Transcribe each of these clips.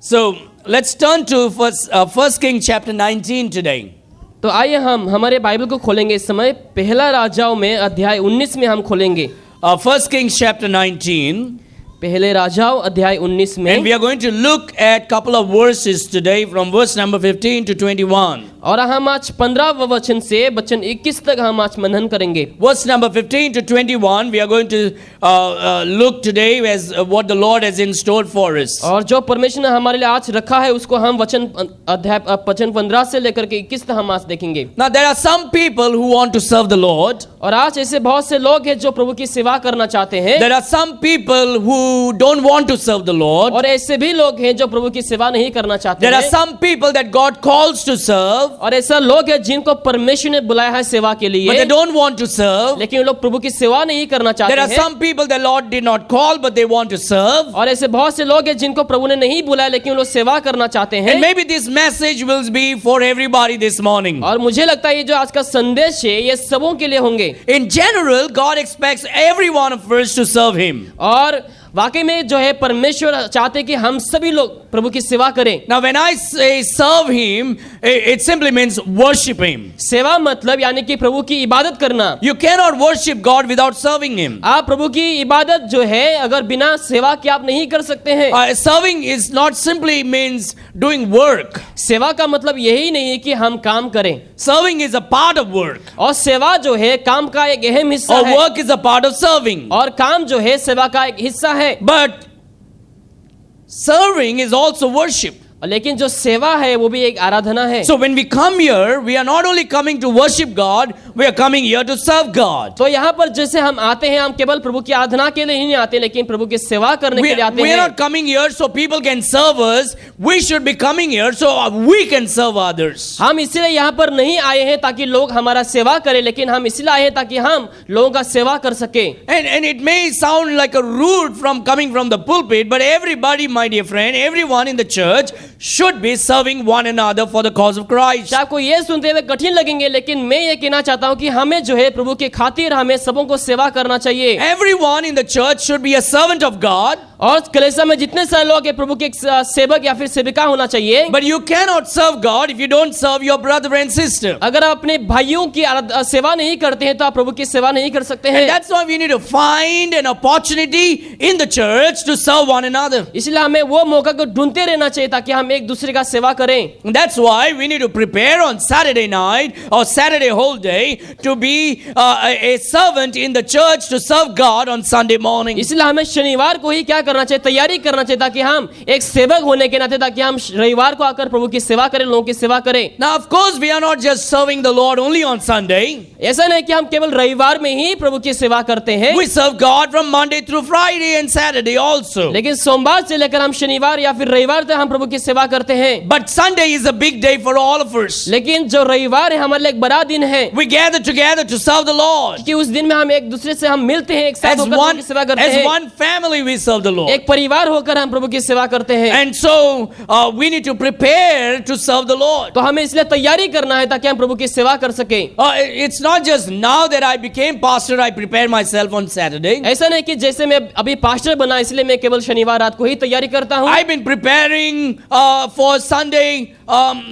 So let's turn to First King chapter 19 today. तो आइए हम हमारे बाइबल को खोलेंगे इस समय। पहला राजाओं में अध्याय 19 में हम खोलेंगे। First Kings chapter 19. पहले राजाओं अध्याय 19 में। And we are going to look at couple of verses today from verse number 15 to 21. और हम आज 15 वचन से वचन 21 तक हम आज मनन करेंगे। Verse number 15 to 21 we are going to look today as what the Lord has in store for us. और जो परमेश्वर ने हमारे लिए आज रखा है उसको हम वचन अध्याय वचन 15 से लेकर के 21 तक हम आज देखेंगे। Now there are some people who want to serve the Lord. और आज ऐसे बहुत से लोग हैं जो प्रभु की सेवा करना चाहते हैं। There are some people who don't want to serve the Lord. और ऐसे भी लोग हैं जो प्रभु की सेवा नहीं करना चाहते There हैं। are some people that God calls to serve. और ऐसा लोग हैं जिनको परमेश्वर ने बुलाया है सेवा के लिए, But they don't want to serve. लेकिन वो लोग प्रभु की सेवा नहीं करना चाहते There are हैं। some people the Lord did not call, but they want to serve. और ऐसे बहुत से लोग हैं जिनको प्रभु ने नहीं बुलाया लेकिन वो लोग सेवा करना चाहते हैं। And maybe this message will be for everybody this morning. और मुझे लगता है ये जो आज का संदेश है ये सबों के लिए होंगे। In general, God expects every one of us to serve Him. और वाकई में जो है परमेश्वर चाहते हैं कि हम सभी लोग प्रभु की सेवा करें। Now when I say serve Him, it simply means worship Him. सेवा मतलब यानी कि प्रभु की इबादत करना। You cannot worship God without serving Him. आप प्रभु की इबादत जो है अगर बिना सेवा के आप नहीं कर सकते हैं। Serving is not simply means doing work. सेवा का मतलब यही नहीं है कि हम काम करें। Serving is a part of work. और सेवा जो है काम का एक अहम हिस्सा Or है। work is a part of serving. और काम जो है सेवा का एक हिस्सा है। But serving is also worship. लेकिन जो सेवा है वो भी एक आराधना है। So when we come here, we are not only coming to worship God, we are coming here to serve God. तो यहाँ पर जैसे हम आते हैं, हम केवल प्रभु की आराधना के लिए ही नहीं आते लेकिन प्रभु की सेवा करने के लिए आते We हैं। are not coming here so people can serve us. We should be coming here so we can serve others. हम इसलिए यहाँ पर नहीं आए हैं ताकि लोग हमारा सेवा करें, लेकिन हम इसलिए आए हैं ताकि हम लोगों का सेवा कर सके। And it may sound like a rude from coming from the pulpit, but everybody, my dear friend, everyone in the church should be serving one another for the cause of Christ. आपको ये सुनते हुए कठिन लगेंगे लेकिन मैं ये कहना चाहता हूँ कि हमें जो है प्रभु के खातिर हमें सबों को सेवा करना चाहिए। Everyone in the church should be a servant of God. और कलीसिया में जितने सारे लोग हैं प्रभु के सेवक या फिर सेविका होना चाहिए। But you cannot serve God if you don't serve your brother and sister. अगर आप अपने भाइयों की सेवा नहीं करते हैं तो आप प्रभु की सेवा नहीं कर सकते हैं। And that's why we need to find an opportunity in the church to serve one another. इसलिए हमें वो मौका को ढूंढते रहना चाहिए ताकि हम एक दूसरे का सेवा करें। And that's why we need to prepare on Saturday night or Saturday whole day to be a servant in the church to serve God on Sunday morning. इसलिए हमें शनिवार को ही क्या करना चाहिए, तैयारी करना चाहिए ताकि हम एक सेवक होने के नाते ताकि हम रविवार को आकर प्रभु की सेवा करें, लोगों की सेवा करें। Now of course we are not just serving the Lord only on Sunday. ऐसा नहीं कि हम केवल रविवार में ही प्रभु की सेवा करते हैं। We serve God from Monday through Friday and Saturday also. लेकिन सोमवार से लेकर हम शनिवार या फिर रविवार तक हम प्रभु की सेवा करते हैं। But Sunday is a big day for all of us. लेकिन जो रविवार है हमारे लिए एक बड़ा दिन है। We gather together to serve the Lord. कि उस दिन में हम एक दूसरे से हम मिलते हैं, एक साथ होकर प्रभु की सेवा करते हैं। As one family we serve the Lord. एक परिवार होकर हम प्रभु की सेवा करते हैं। And so we need to prepare to serve the Lord. तो हमें इसलिए तैयारी करना है ताकि हम प्रभु की सेवा कर सके। It's not just now that I became pastor, I prepare myself on Saturday. ऐसा नहीं कि जैसे मैं अभी पास्टर बना इसलिए मैं केवल शनिवार रात को ही तैयारी करता हूँ। I've been preparing for Sunday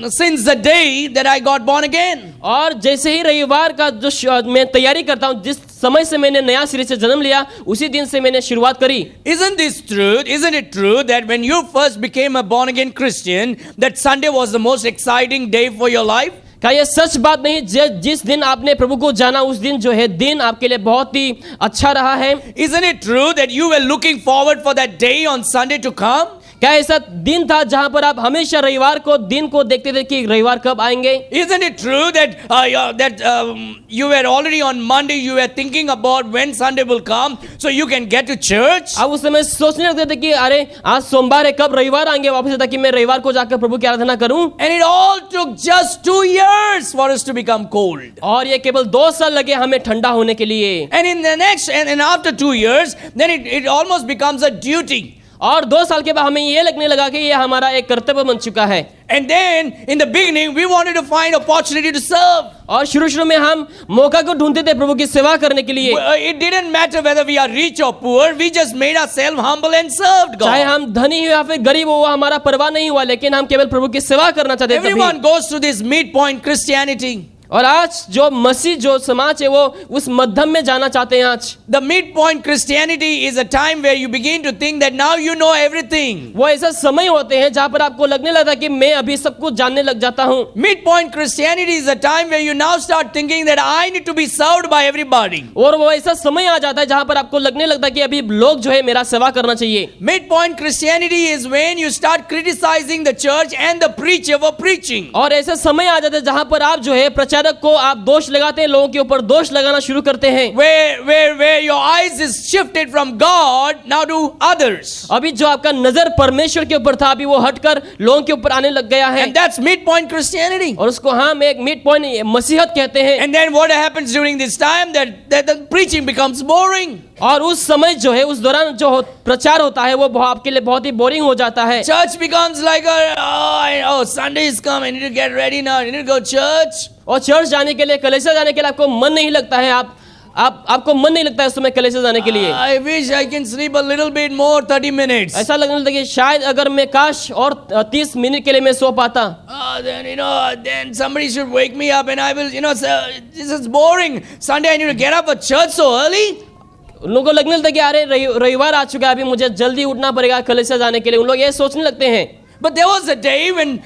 since the day that I got born again. और जैसे ही रविवार का जो मैं तैयारी करता हूँ, जिस समय से मैंने नया सिरे से जन्म लिया उसी दिन से मैंने शुरुआत करी। Isn't this truth? Isn't it true that when you first became a born again Christian, that Sunday was the most exciting day for your life? क्या ये सच बात नहीं? जिस दिन आपने प्रभु को जाना उस दिन जो है दिन आपके लिए बहुत ही अच्छा रहा है। Isn't it true that you were looking forward for that day on Sunday to come? क्या ऐसा दिन था जहां पर आप हमेशा रविवार को दिन को देखते थे कि रविवार कब आएंगे? Isn't it true that you were already on Monday, you were thinking about when Sunday will come so you can get to church? आप उस समय सोचने लगते थे कि अरे आज सोमवार है, कब रविवार आएंगे वापस, ताकि मैं रविवार को जाकर प्रभु की आराधना करूं। And it all took just 2 years for us to become cold. और ये केवल 2 साल लगे हमें ठंडा होने के लिए। And in the next and after 2 years, then it almost becomes a duty. और 2 साल के बाद हमें ये लगने लगा कि ये हमारा एक कर्तव्य बन चुका है। And then in the beginning, we wanted to find opportunity to serve. और शुरू में हम मौका को ढूंढते थे प्रभु की सेवा करने के लिए। It didn't matter whether we are rich or poor. We just made ourselves humble and served चाहे God. हम धनी हो या फिर गरीब हो, वो हमारा परवाह नहीं हुआ, लेकिन हम केवल प्रभु की सेवा करना चाहते थे। Everyone goes to this midpoint Christianity. और आज जो मसीह जो समाज है वो उस मध्यम में जाना चाहते हैं। आज The midpoint Christianity is a time where you begin to think that now you know everything. वो ऐसा समय होते हैं जहां पर आपको लगने लगता है कि मैं अभी सब कुछ जानने लग जाता हूं। Midpoint Christianity is a time where you now start thinking that I need to be served by everybody. और वो ऐसा समय आ जाता है जहां पर आपको लगने लगता है कि अभी लोग जो है मेरा सेवा करना चाहिए। Midpoint Christianity is when you start criticizing the church and the preacher for preaching. और ऐसा समय आ जाता है जहां पर आप जो है प्रचारक को आप दोष लगाते हैं, लोगों के ऊपर दोष लगाना शुरू करते हैं। Where your eyes is shifted from God now to others. अभी जो आपका नजर परमेश्वर के ऊपर था, अभी वो हटकर लोगों के ऊपर आने लग गया है। And that's midpoint Christianity. और उसको हम एक मिड पॉइंट मसीहत कहते हैं। And then what happens during this time that the preaching becomes boring. और उस समय जो है, उस दौरान जो प्रचार होता है वो आपके लिए बहुत ही बोरिंग हो जाता है। Church becomes like Sunday is come, I need to get ready now, I need to go church. और चर्च जाने के लिए, कलीसिया जाने के लिए आपको मन नहीं लगता है। आपको मन नहीं लगता है उस समय कलीसिया जाने के लिए। I wish I can sleep a little bit more, 30 minutes. ऐसा लगने लगता है कि शायद अगर मैं काश और 30 मिनट के लिए मैं सो पाता। Then somebody should wake me up and I will, sir, this is boring. Sunday I need to get up for church so early. उन लोगों को लगने लगता है कि अरे रविवार आ चुका है, अभी मुझे जल्दी उठना पड़ेगा कलीसिया जाने के लिए। उन लोग ये सोचने लगते हैं। But there was a day when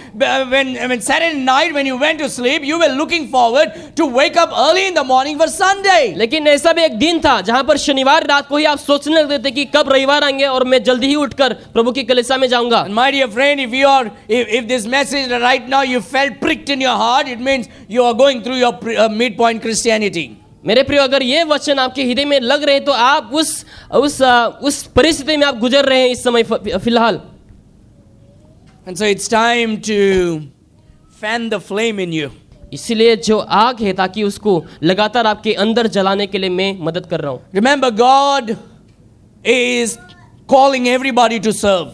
Saturday night when you went to sleep, you were looking forward to wake up early in the morning for Sunday. लेकिन ऐसा भी एक दिन था जहां पर शनिवार रात को ही आप सोचने लगते थे कि कब रविवार आएंगे और मैं जल्दी ही उठकर प्रभु की कलीसिया में जाऊंगा। And my dear friend, if this message right now you felt pricked in your heart, it means you are going through your midpoint Christianity. मेरे प्रिय, अगर ये वचन आपके हृदय में लग रहे तो आप उस परिस्थिति में आप गुजर रहे हैं इस समय फिलहाल। And so it's time to fan the flame in you. इसलिए जो आग है ताकि उसको लगातार आपके अंदर जलाने के लिए मैं मदद कर रहा हूं। Remember, God is calling everybody to serve.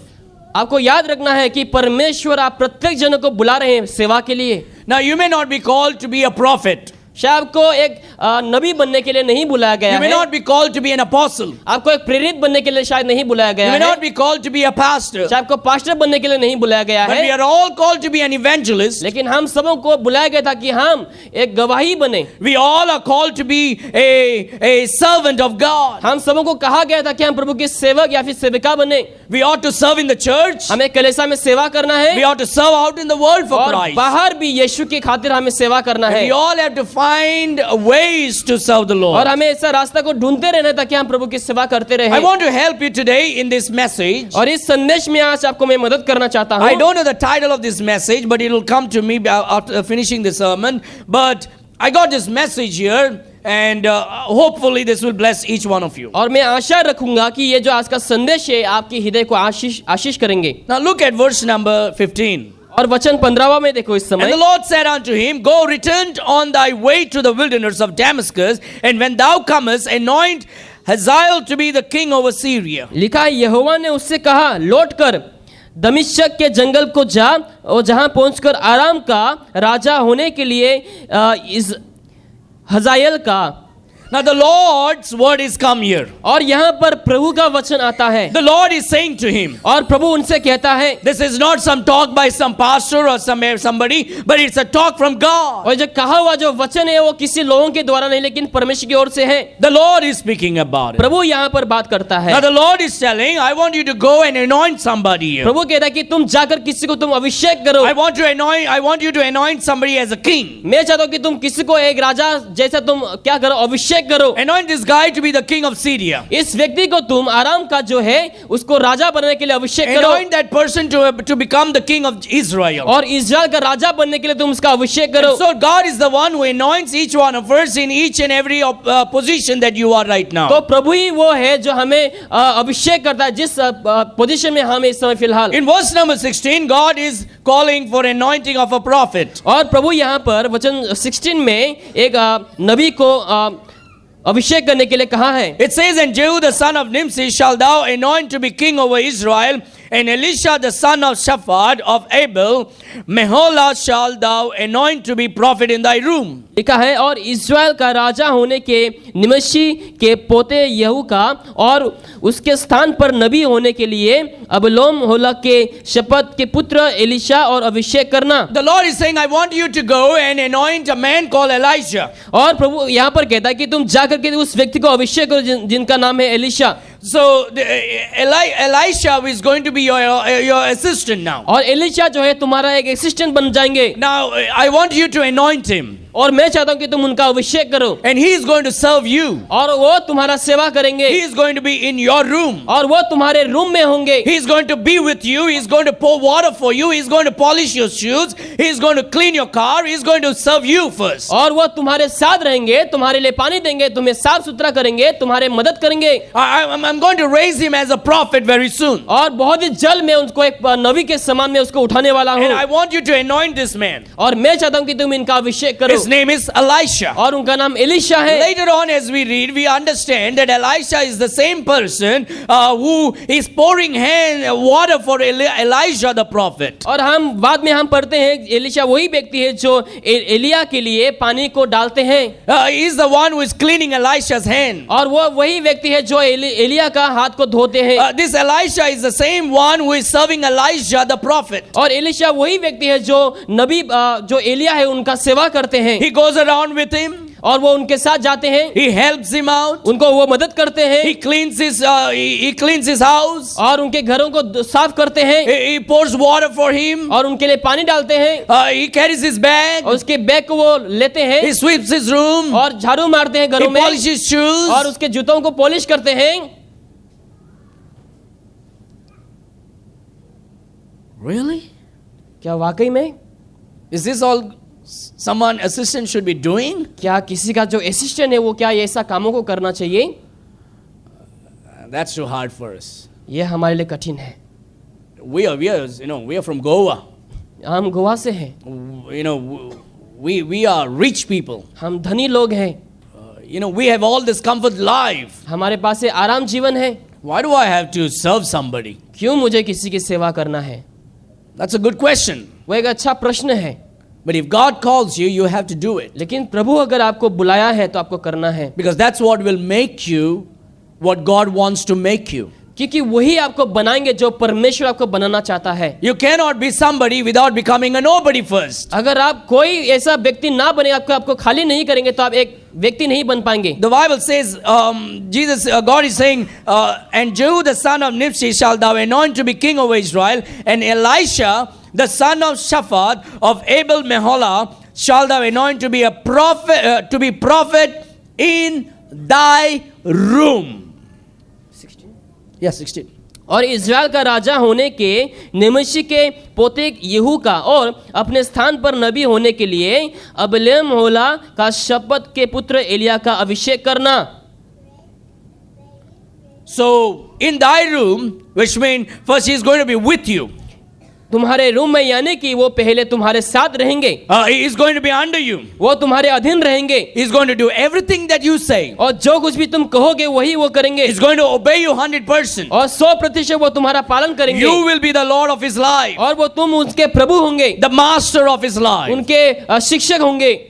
आपको याद रखना है कि परमेश्वर आप प्रत्येक जन को बुला रहे हैं सेवा के लिए। Now you may not be called to be a prophet. शायद आपको एक नबी बनने के लिए नहीं बुलाया गया You may है। not be called to be an apostle. आपको एक प्रेरित बनने के लिए शायद नहीं बुलाया गया You may है। not be called to be a pastor. शायद आपको पास्टर बनने के लिए नहीं बुलाया गया But we है। are all called to be an evangelist. लेकिन हम सबों को बुलाया गया था कि हम एक गवाही बने। We all are called to be a servant of God. हम सबों को कहा गया था कि हम प्रभु के सेवक या फिर सेविका बने। We ought to serve in the church. हमें कलीसिया में सेवा करना है We ought to serve out in the world for और Christ. बाहर भी यीशु की खातिर हमें सेवा करना है। We all have to find ways to serve the और Lord. हमें ऐसा रास्ता को ढूंढते रहना ताकि हम प्रभु की सेवा करते I रहें। want to help you today in this message. और इस संदेश में आज आपको मैं मदद करना चाहता I हूँ। don't know the title of this message, but it will come to me after finishing the sermon. But I got this message here, and hopefully this will bless each one of you. और मैं आशा रखूंगा कि ये जो आज का संदेश है आपके हृदय को आशीष करेंगे। Now look at verse number 15. और वचन 15वां में देखो इस And समय। the Lord said unto him, Go, return on thy way to the wilderness of Damascus, and when thou comest, anoint Hazael to be the king over Syria. लिखा है, यहोवा ने उससे कहा, लौट कर दमिश्क के जंगल को जा और जहां पहुंचकर आराम का राजा होने के लिए इस हजायल का। Now the Lord's word is come here. और यहाँ पर प्रभु का वचन आता है The Lord is saying to him, और प्रभु उनसे कहता है, this is not some talk by some pastor or somebody, but it's a talk from God. और जो कहा हुआ जो वचन है वो किसी लोगों के द्वारा नहीं लेकिन परमेश्वर की ओर से है। The Lord is speaking about it. प्रभु यहाँ पर बात करता है। Now the Lord is telling, I want you to go and anoint somebody here. प्रभु कहता है कि तुम जाकर किसी को तुम अभिषेक करो। I want you to anoint somebody as a king. मैं चाहता हूँ कि तुम किसी को एक राजा जैसा तुम क्या करो, अभिषेक करो। Anoint this guy to be the king of Syria. इस व्यक्ति को तुम आराम का जो है उसको राजा बनने के लिए अभिषेक करो। Anoint that person to become the king of Israel. और इस्राएल का राजा बनने के लिए तुम उसका अभिषेक करो। So God is the one who anoints each one of us in each and every position that you are right now. तो प्रभु ही वो है जो हमें अभिषेक करता है जिस पोजीशन में हम इस समय फिलहाल। In verse number 16, God is calling for anointing of a prophet. और प्रभु यहाँ पर वचन 16 में एक नबी को अभिषेक करने के लिए कहा है। It says, and Jehu the son of Nimshi shall thou anoint to be king over Israel, and Elisha the son of Shaphat of Abel Meholah shall thou anoint to be prophet in thy room. लिखा है, और इस्राएल का राजा होने के निमशी के पोते Yahoo का और उसके स्थान पर नबी होने के लिए अबलोम होला के शपथ के पुत्र एलिशा और अभिषेक करना। The Lord is saying, I want you to go and anoint a man called Elijah. और प्रभु यहाँ पर कहता है कि तुम जाकर के उस व्यक्ति को अभिषेक करो जिनका नाम है Elisha. So Elisha is going to be your assistant now. और एलिशा जो है तुम्हारा एक असिस्टेंट बन जाएंगे। Now I want you to anoint him. और मैं चाहता हूँ कि तुम उनका अभिषेक करो। And he is going to serve you. और वो तुम्हारा सेवा करेंगे। He is going to be in your room. और वो तुम्हारे रूम में होंगे। He is going to be with you. He is going to pour water for you. He is going to polish your shoes. He is going to clean your car. He is going to serve you first. और वो तुम्हारे साथ रहेंगे, तुम्हारे लिए पानी देंगे, तुम्हें साफ सुथरा करेंगे, तुम्हारे मदद करेंगे। I'm going to raise him as a prophet very soon. और बहुत ही जल्द मैं उसको एक नबी के समान में उसको उठाने वाला And हूँ। I want you to anoint this man. और मैं चाहता हूँ कि तुम इनका अभिषेक करो। His name is Elisha. और उनका नाम एलिशा है। Later on, as we read, we understand that Elisha is the same person who is pouring water for Elijah the prophet. और हम बाद में हम पढ़ते हैं एलिशा वही व्यक्ति है जो एलिया के लिए पानी को डालते हैं। He is the one who is cleaning Elisha's hand. और वो वही व्यक्ति है जो एलिया का हाथ को धोते हैं। This Elisha is the same one who is serving Elijah the prophet. और एलिशा वही व्यक्ति है जो नबी जो एलिया है उनका सेवा करते हैं। He goes around with him. और वो उनके साथ जाते हैं। He helps him out. उनको वो मदद करते हैं। He cleans his house. और उनके घरों को साफ करते हैं। He pours water for him. और उनके लिए पानी डालते हैं। He carries his bag. और उसके बैग को वो लेते हैं। He sweeps his room. और झाड़ू मारते हैं घरों He में। polishes his shoes. और उसके जूतों को पॉलिश करते हैं। Really? क्या वाकई में? Is this all someone assistant should be doing? क्या किसी का जो असिस्टेंट है वो क्या ये ऐसा कामों को करना चाहिए? That's too hard for us. ये हमारे लिए कठिन है। We are from Goa. हम गोवा से हैं। We are rich people. हम धनी लोग हैं। We have all this comfort life. हमारे पास ये आराम जीवन है। Why do I have to serve somebody? क्यों मुझे किसी की सेवा करना है? That's a good question. वो एक अच्छा प्रश्न है। But if God calls you, you have to do it. लेकिन प्रभु अगर आपको बुलाया है तो आपको करना है। Because that's what will make you what God wants to make you. क्योंकि वही आपको बनाएंगे जो परमेश्वर आपको बनाना चाहता है। You cannot be somebody without becoming a nobody first. अगर आप कोई ऐसा व्यक्ति ना बने, आपको खाली नहीं करेंगे तो आप एक व्यक्ति नहीं बन पाएंगे। The Bible says, God is saying, and Jehu the son of Nimshi shall thou anoint to be king over Israel, and Elisha the son of Shaphat of Abel Meholah shall thou anoint to be a prophet in thy room. 16. और Israel का राजा होने के निमशी के पोते Yahoo का और अपने स्थान पर नबी होने के लिए अबलेम होला का शपथ के पुत्र एलिया का अभिषेक करना। So in thy room, which means first he is going to be with you. तुम्हारे रूम में, यानी कि वो पहले तुम्हारे साथ रहेंगे। He is going to be under you. वो तुम्हारे अधीन रहेंगे। He is going to do everything that you say. और जो कुछ भी तुम कहोगे वही वो करेंगे। He is going to obey you 100%. और 100% वो तुम्हारा पालन करेंगे। You will be the Lord of his life. और वो तुम उसके प्रभु होंगे, The master of his life. उनके शिक्षक होंगे।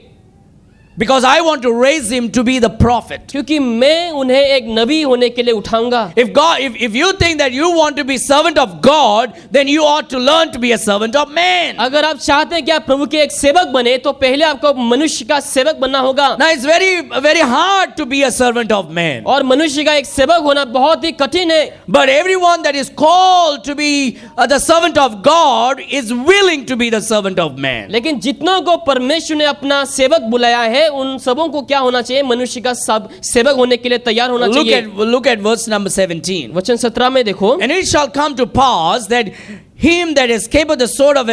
Because I want to raise him to be the prophet. क्योंकि मैं उन्हें एक नबी होने के लिए उठाऊंगा। If you think that you want to be servant of God, then you ought to learn to be a servant of man. अगर आप चाहते हैं कि आप प्रभु के एक सेवक बने तो पहले आपको मनुष्य का सेवक बनना होगा। Now it's very hard to be a servant of man. और मनुष्य का एक सेवक होना बहुत ही कठिन है। But everyone that is called to be the servant of God is willing to be the servant of man. लेकिन जितनों को परमेश्वर ने अपना सेवक बुलाया है उन सबों को क्या होना चाहिए? मनुष्य का सब सेवक होने के लिए तैयार होना चाहिए। Look at verse number 17. वचन 17 में देखो। And it shall come to pass that him that escapeth the sword of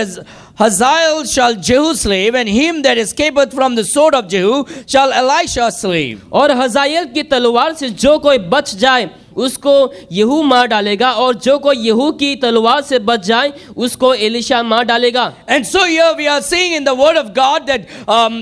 Hazael shall Jehu slave, and him that escapeth from the sword of Jehu shall Elisha slave. और हजाएल की तलवार से जो कोई बच जाए उसको यहू मार डालेगा, और जो कोई यहू की तलवार से बच जाए उसको एलिशा मार डालेगा। And so here we are seeing in the word of God that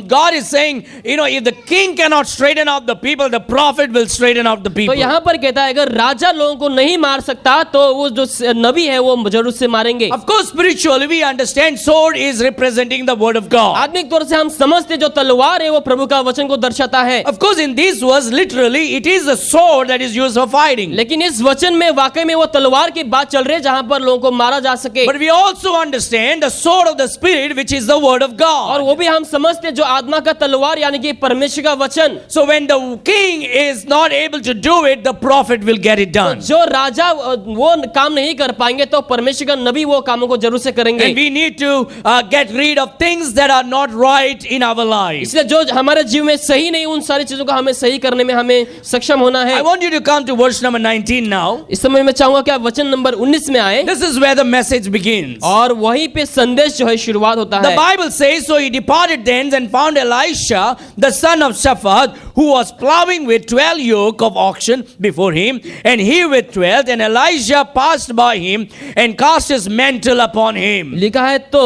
God is saying, if the king cannot straighten out the people, the prophet will straighten out the तो people. यहाँ पर कहता है अगर राजा लोगों को नहीं मार सकता तो वो जो नबी है वो जरूर से मारेंगे। Of course, spiritually we understand sword is representing the word of God. आत्मिक तौर से हम समझते जो तलवार है वो प्रभु का वचन को दर्शाता है, Of course, in these words, literally, it is the sword that is used for fighting. लेकिन इस वचन में वाकई में वो तलवार की बात चल रही है जहां पर लोगों को मारा जा सके। But we also understand the sword of the Spirit, which is the word of और God. वो भी हम समझते जो आत्मा का तलवार यानी कि परमेश्वर का वचन। So when the king is not able to do it, the prophet will get it done. जो राजा वो काम नहीं कर पाएंगे तो परमेश्वर का नबी वो कामों को जरूर से करेंगे। And we need to get rid of things that are not right in our lives. इसलिए जो हमारे जीवन में सही नहीं उन सारी चीजों को हमें सही करने में हमें सक्षम होना है। I want you to come to verse number 19 now. इस समय मैं चाहूंगा कि आप वचन नंबर 19 में आए, This is where the message begins. और वहीं पे संदेश जो है शुरुआत होता The है। Bible says, so he departed thence and found Elisha, the son of Shaphat, who was plowing with 12 yoke of oxen before him, and he with 12. And Elijah passed by him and cast his mantle upon him. लिखा है तो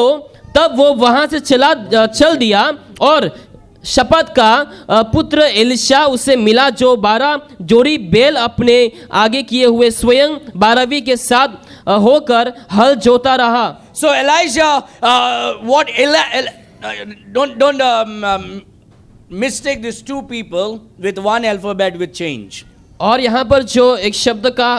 तब वो वहां से चल दिया, और शपथ का पुत्र एलिशा उसे मिला जो 12 जोड़ी बैल अपने आगे किए हुए स्वयं 12वीं के साथ होकर हल जोता रहा। So Elijah, don't mistake these two people with one alphabet with change. और यहाँ पर जो एक शब्द का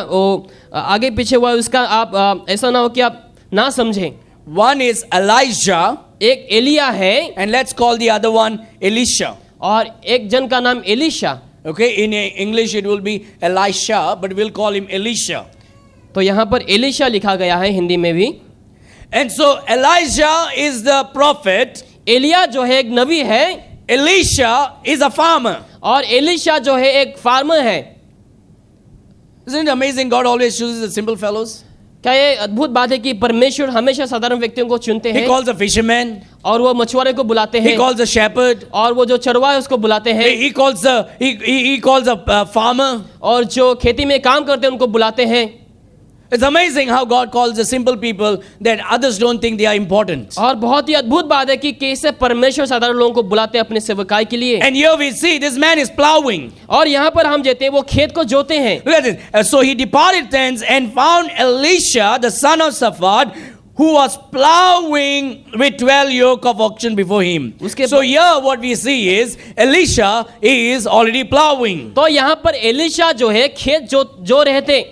आगे पीछे हुआ उसका आप ऐसा ना हो कि आप ना समझें। One is Elijah, एक एलिया है and let's call the other one Elisha. और एक जन का नाम Elisha. Okay, in English it will be Elisha, but we'll call him Elisha. तो यहाँ पर एलिशा लिखा गया है हिंदी में भी। And so Elijah is the prophet, Elia जो है एक नबी है, Elisha is a farmer. और एलिशा जो है एक फार्मर है। Isn't it amazing God always chooses the simple fellows? क्या ये अद्भुत बात है कि परमेश्वर हमेशा साधारण व्यक्तियों को चुनते He हैं, calls a fisherman, और वो मछुआरे को बुलाते he हैं, calls a shepherd, और वो जो चरवाहा है उसको बुलाते हैं, he calls a farmer. और जो खेती में काम करते हैं उनको बुलाते हैं। It's amazing how God calls the simple people that others don't think they are important. और बहुत ही अद्भुत बात है कि कैसे परमेश्वर साधारण लोगों को बुलाते हैं अपने सेवकाई के लिए। And here we see this man is plowing. और यहाँ पर हम देखते हैं वो खेत को जोते हैं। Look at this. So he departed thence and found Elisha, the son of Shaphat, who was plowing with 12 yoke of oxen before him. So here what we see is Elisha is already plowing. तो यहाँ पर Elisha जो है खेत जो रहे थे।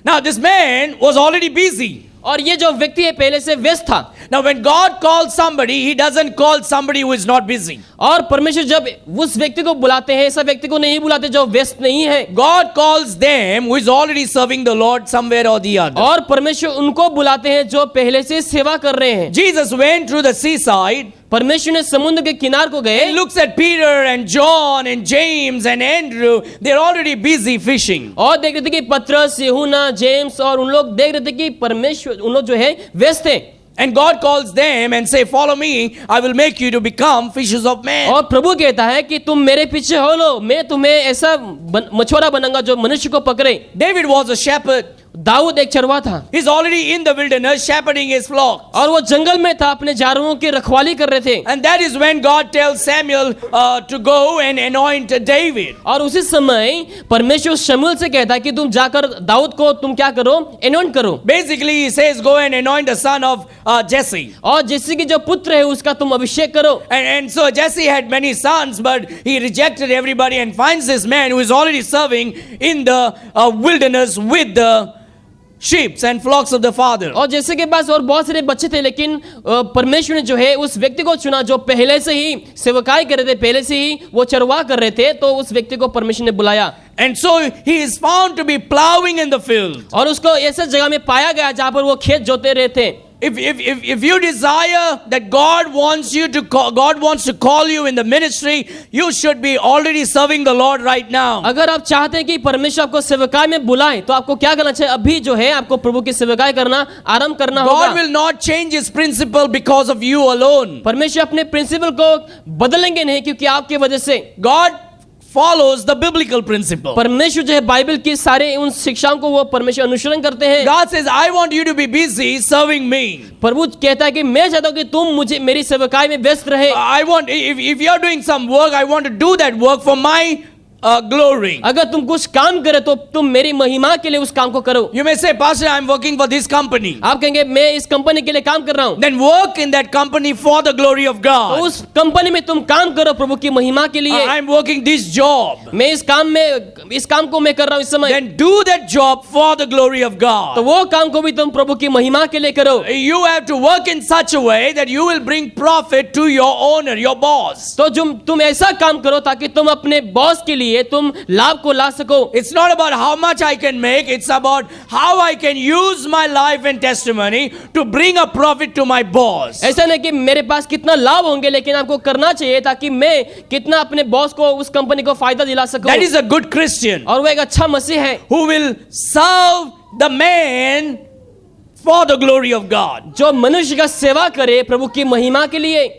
Now this man was already busy. और ये जो व्यक्ति है पहले से व्यस्त था। Now when God calls somebody, he doesn't call somebody who is not busy. और परमेश्वर जब उस व्यक्ति को बुलाते हैं ऐसा व्यक्ति को नहीं बुलाते जो व्यस्त नहीं है। God calls them who is already serving the Lord somewhere or the other. और परमेश्वर उनको बुलाते हैं जो पहले से सेवा कर रहे हैं। Jesus went through the seaside. परमेश्वर ने समुद्र के किनार को गए। He looks at Peter and John and James and Andrew. They're already busy fishing. और देख रहे थे कि पतरस, यूहन्ना, जेम्स और उन लोग देख रहे थे कि परमेश्वर उन लोग जो है व्यस्त हैं। And God calls them and say, follow me, I will make you to become fishers of men. और प्रभु कहता है कि तुम मेरे पीछे हो लो, मैं तुम्हें ऐसा मछुआरा बनाऊंगा जो मनुष्य को पकड़े। David was a shepherd. Dawood एक चरवाहा था। He's already in the wilderness shepherding his flock. और वो जंगल में था, अपने जानवरों की रखवाली कर रहे थे। And that is when God tells Samuel to go and anoint David. और उसी समय परमेश्वर शमूएल से कहता है कि तुम जाकर दाऊद को तुम क्या करो, anoint करो। Basically he says go and anoint the son of Jesse. और जैसे कि जो पुत्र है उसका तुम अभिषेक करो। And so Jesse had many sons, but he rejected everybody and finds this man who is already serving in the wilderness with the sheep and flocks of the father. और जैसे के पास और बहुत सारे बच्चे थे, लेकिन परमेश्वर ने जो है उस व्यक्ति को चुना जो पहले से ही सेवकाई कर रहे थे, पहले से ही वो चरवाह कर रहे थे, तो उस व्यक्ति को परमेश्वर ने बुलाया। And so he is found to be plowing in the field. और उसको ऐसे जगह में पाया गया जहां पर वो खेत जोते रहे थे। If you desire that God wants to call you in the ministry, you should be already serving the Lord right now. अगर आप चाहते हैं कि परमेश्वर आपको सेवकाई में बुलाए तो आपको क्या करना चाहिए? अभी जो है आपको प्रभु की सेवकाई करना आरंभ करना होगा। God will not change his principle because of you alone. परमेश्वर अपने प्रिंसिपल को बदलेंगे नहीं क्योंकि आपकी वजह से। God follows the biblical principle. परमेश्वर जो है बाइबल की सारे उन शिक्षाओं को वो परमेश्वर अनुसरण करते हैं। God says, I want you to be busy serving me. प्रभु कहता है कि मैं चाहता हूं कि तुम मुझे मेरी सेवकाई में व्यस्त रहे। I want, if you are doing some work, I want to do that work for my glory. अगर तुम कुछ काम करे तो तुम मेरी महिमा के लिए उस काम को करो। You may say, Pastor, I'm working for this company. आप कहेंगे मैं इस कंपनी के लिए काम कर रहा हूं। Then work in that company for the glory of तो God. उस कंपनी में तुम काम करो प्रभु की महिमा के लिए। I'm working this job. मैं इस काम को मैं कर रहा हूं इस समय। Then do that job for the glory of तो God. वो काम को भी तुम प्रभु की महिमा के लिए करो। You have to work in such a way that you will bring profit to your owner, your boss. तो तुम ऐसा काम करो ताकि तुम अपने बॉस के लिए तुम लाभ को ला सको। It's not about how much I can make, it's about how I can use my life and testimony to bring a profit to my boss. ऐसा नहीं कि मेरे पास कितना लाभ होंगे, लेकिन आपको करना चाहिए ताकि मैं कितना अपने बॉस को उस कंपनी को फायदा दिला सकूं। That is a good Christian और वो एक अच्छा मसीह है who will serve the man for the glory of God. जो मनुष्य का सेवा करे प्रभु की महिमा के लिए।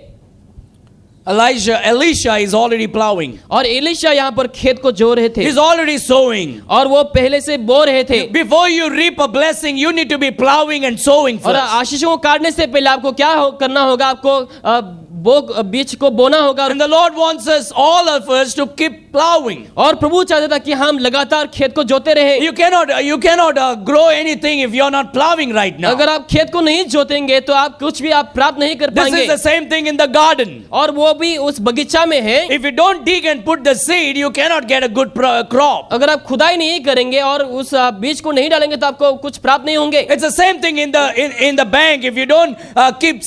Elisha is already plowing. और एलीशा यहाँ पर खेत को जो रहे थे He's already sowing. और वो पहले से बो रहे थे। Before you reap a blessing, you need to be plowing and sowing और first. आशीषों को काटने से पहले आपको क्या करना होगा? आपको बीज को बोना होगा। And the Lord wants us, all of us, to keep plowing. और प्रभु चाहता था कि हम लगातार खेत को जोते रहे। You cannot grow anything if you're not plowing right now. अगर आप खेत को नहीं जोतेंगे तो आप कुछ भी आप प्राप्त नहीं कर This पाएंगे। is the same thing in the garden. और वो भी उस बगीचा में है। If you don't dig and put the seed, you cannot get a good crop. अगर आप खुदाई नहीं करेंगे और उस बीज को नहीं डालेंगे तो आपको कुछ प्राप्त नहीं होंगे। It's the same thing in the bank. If you don't keep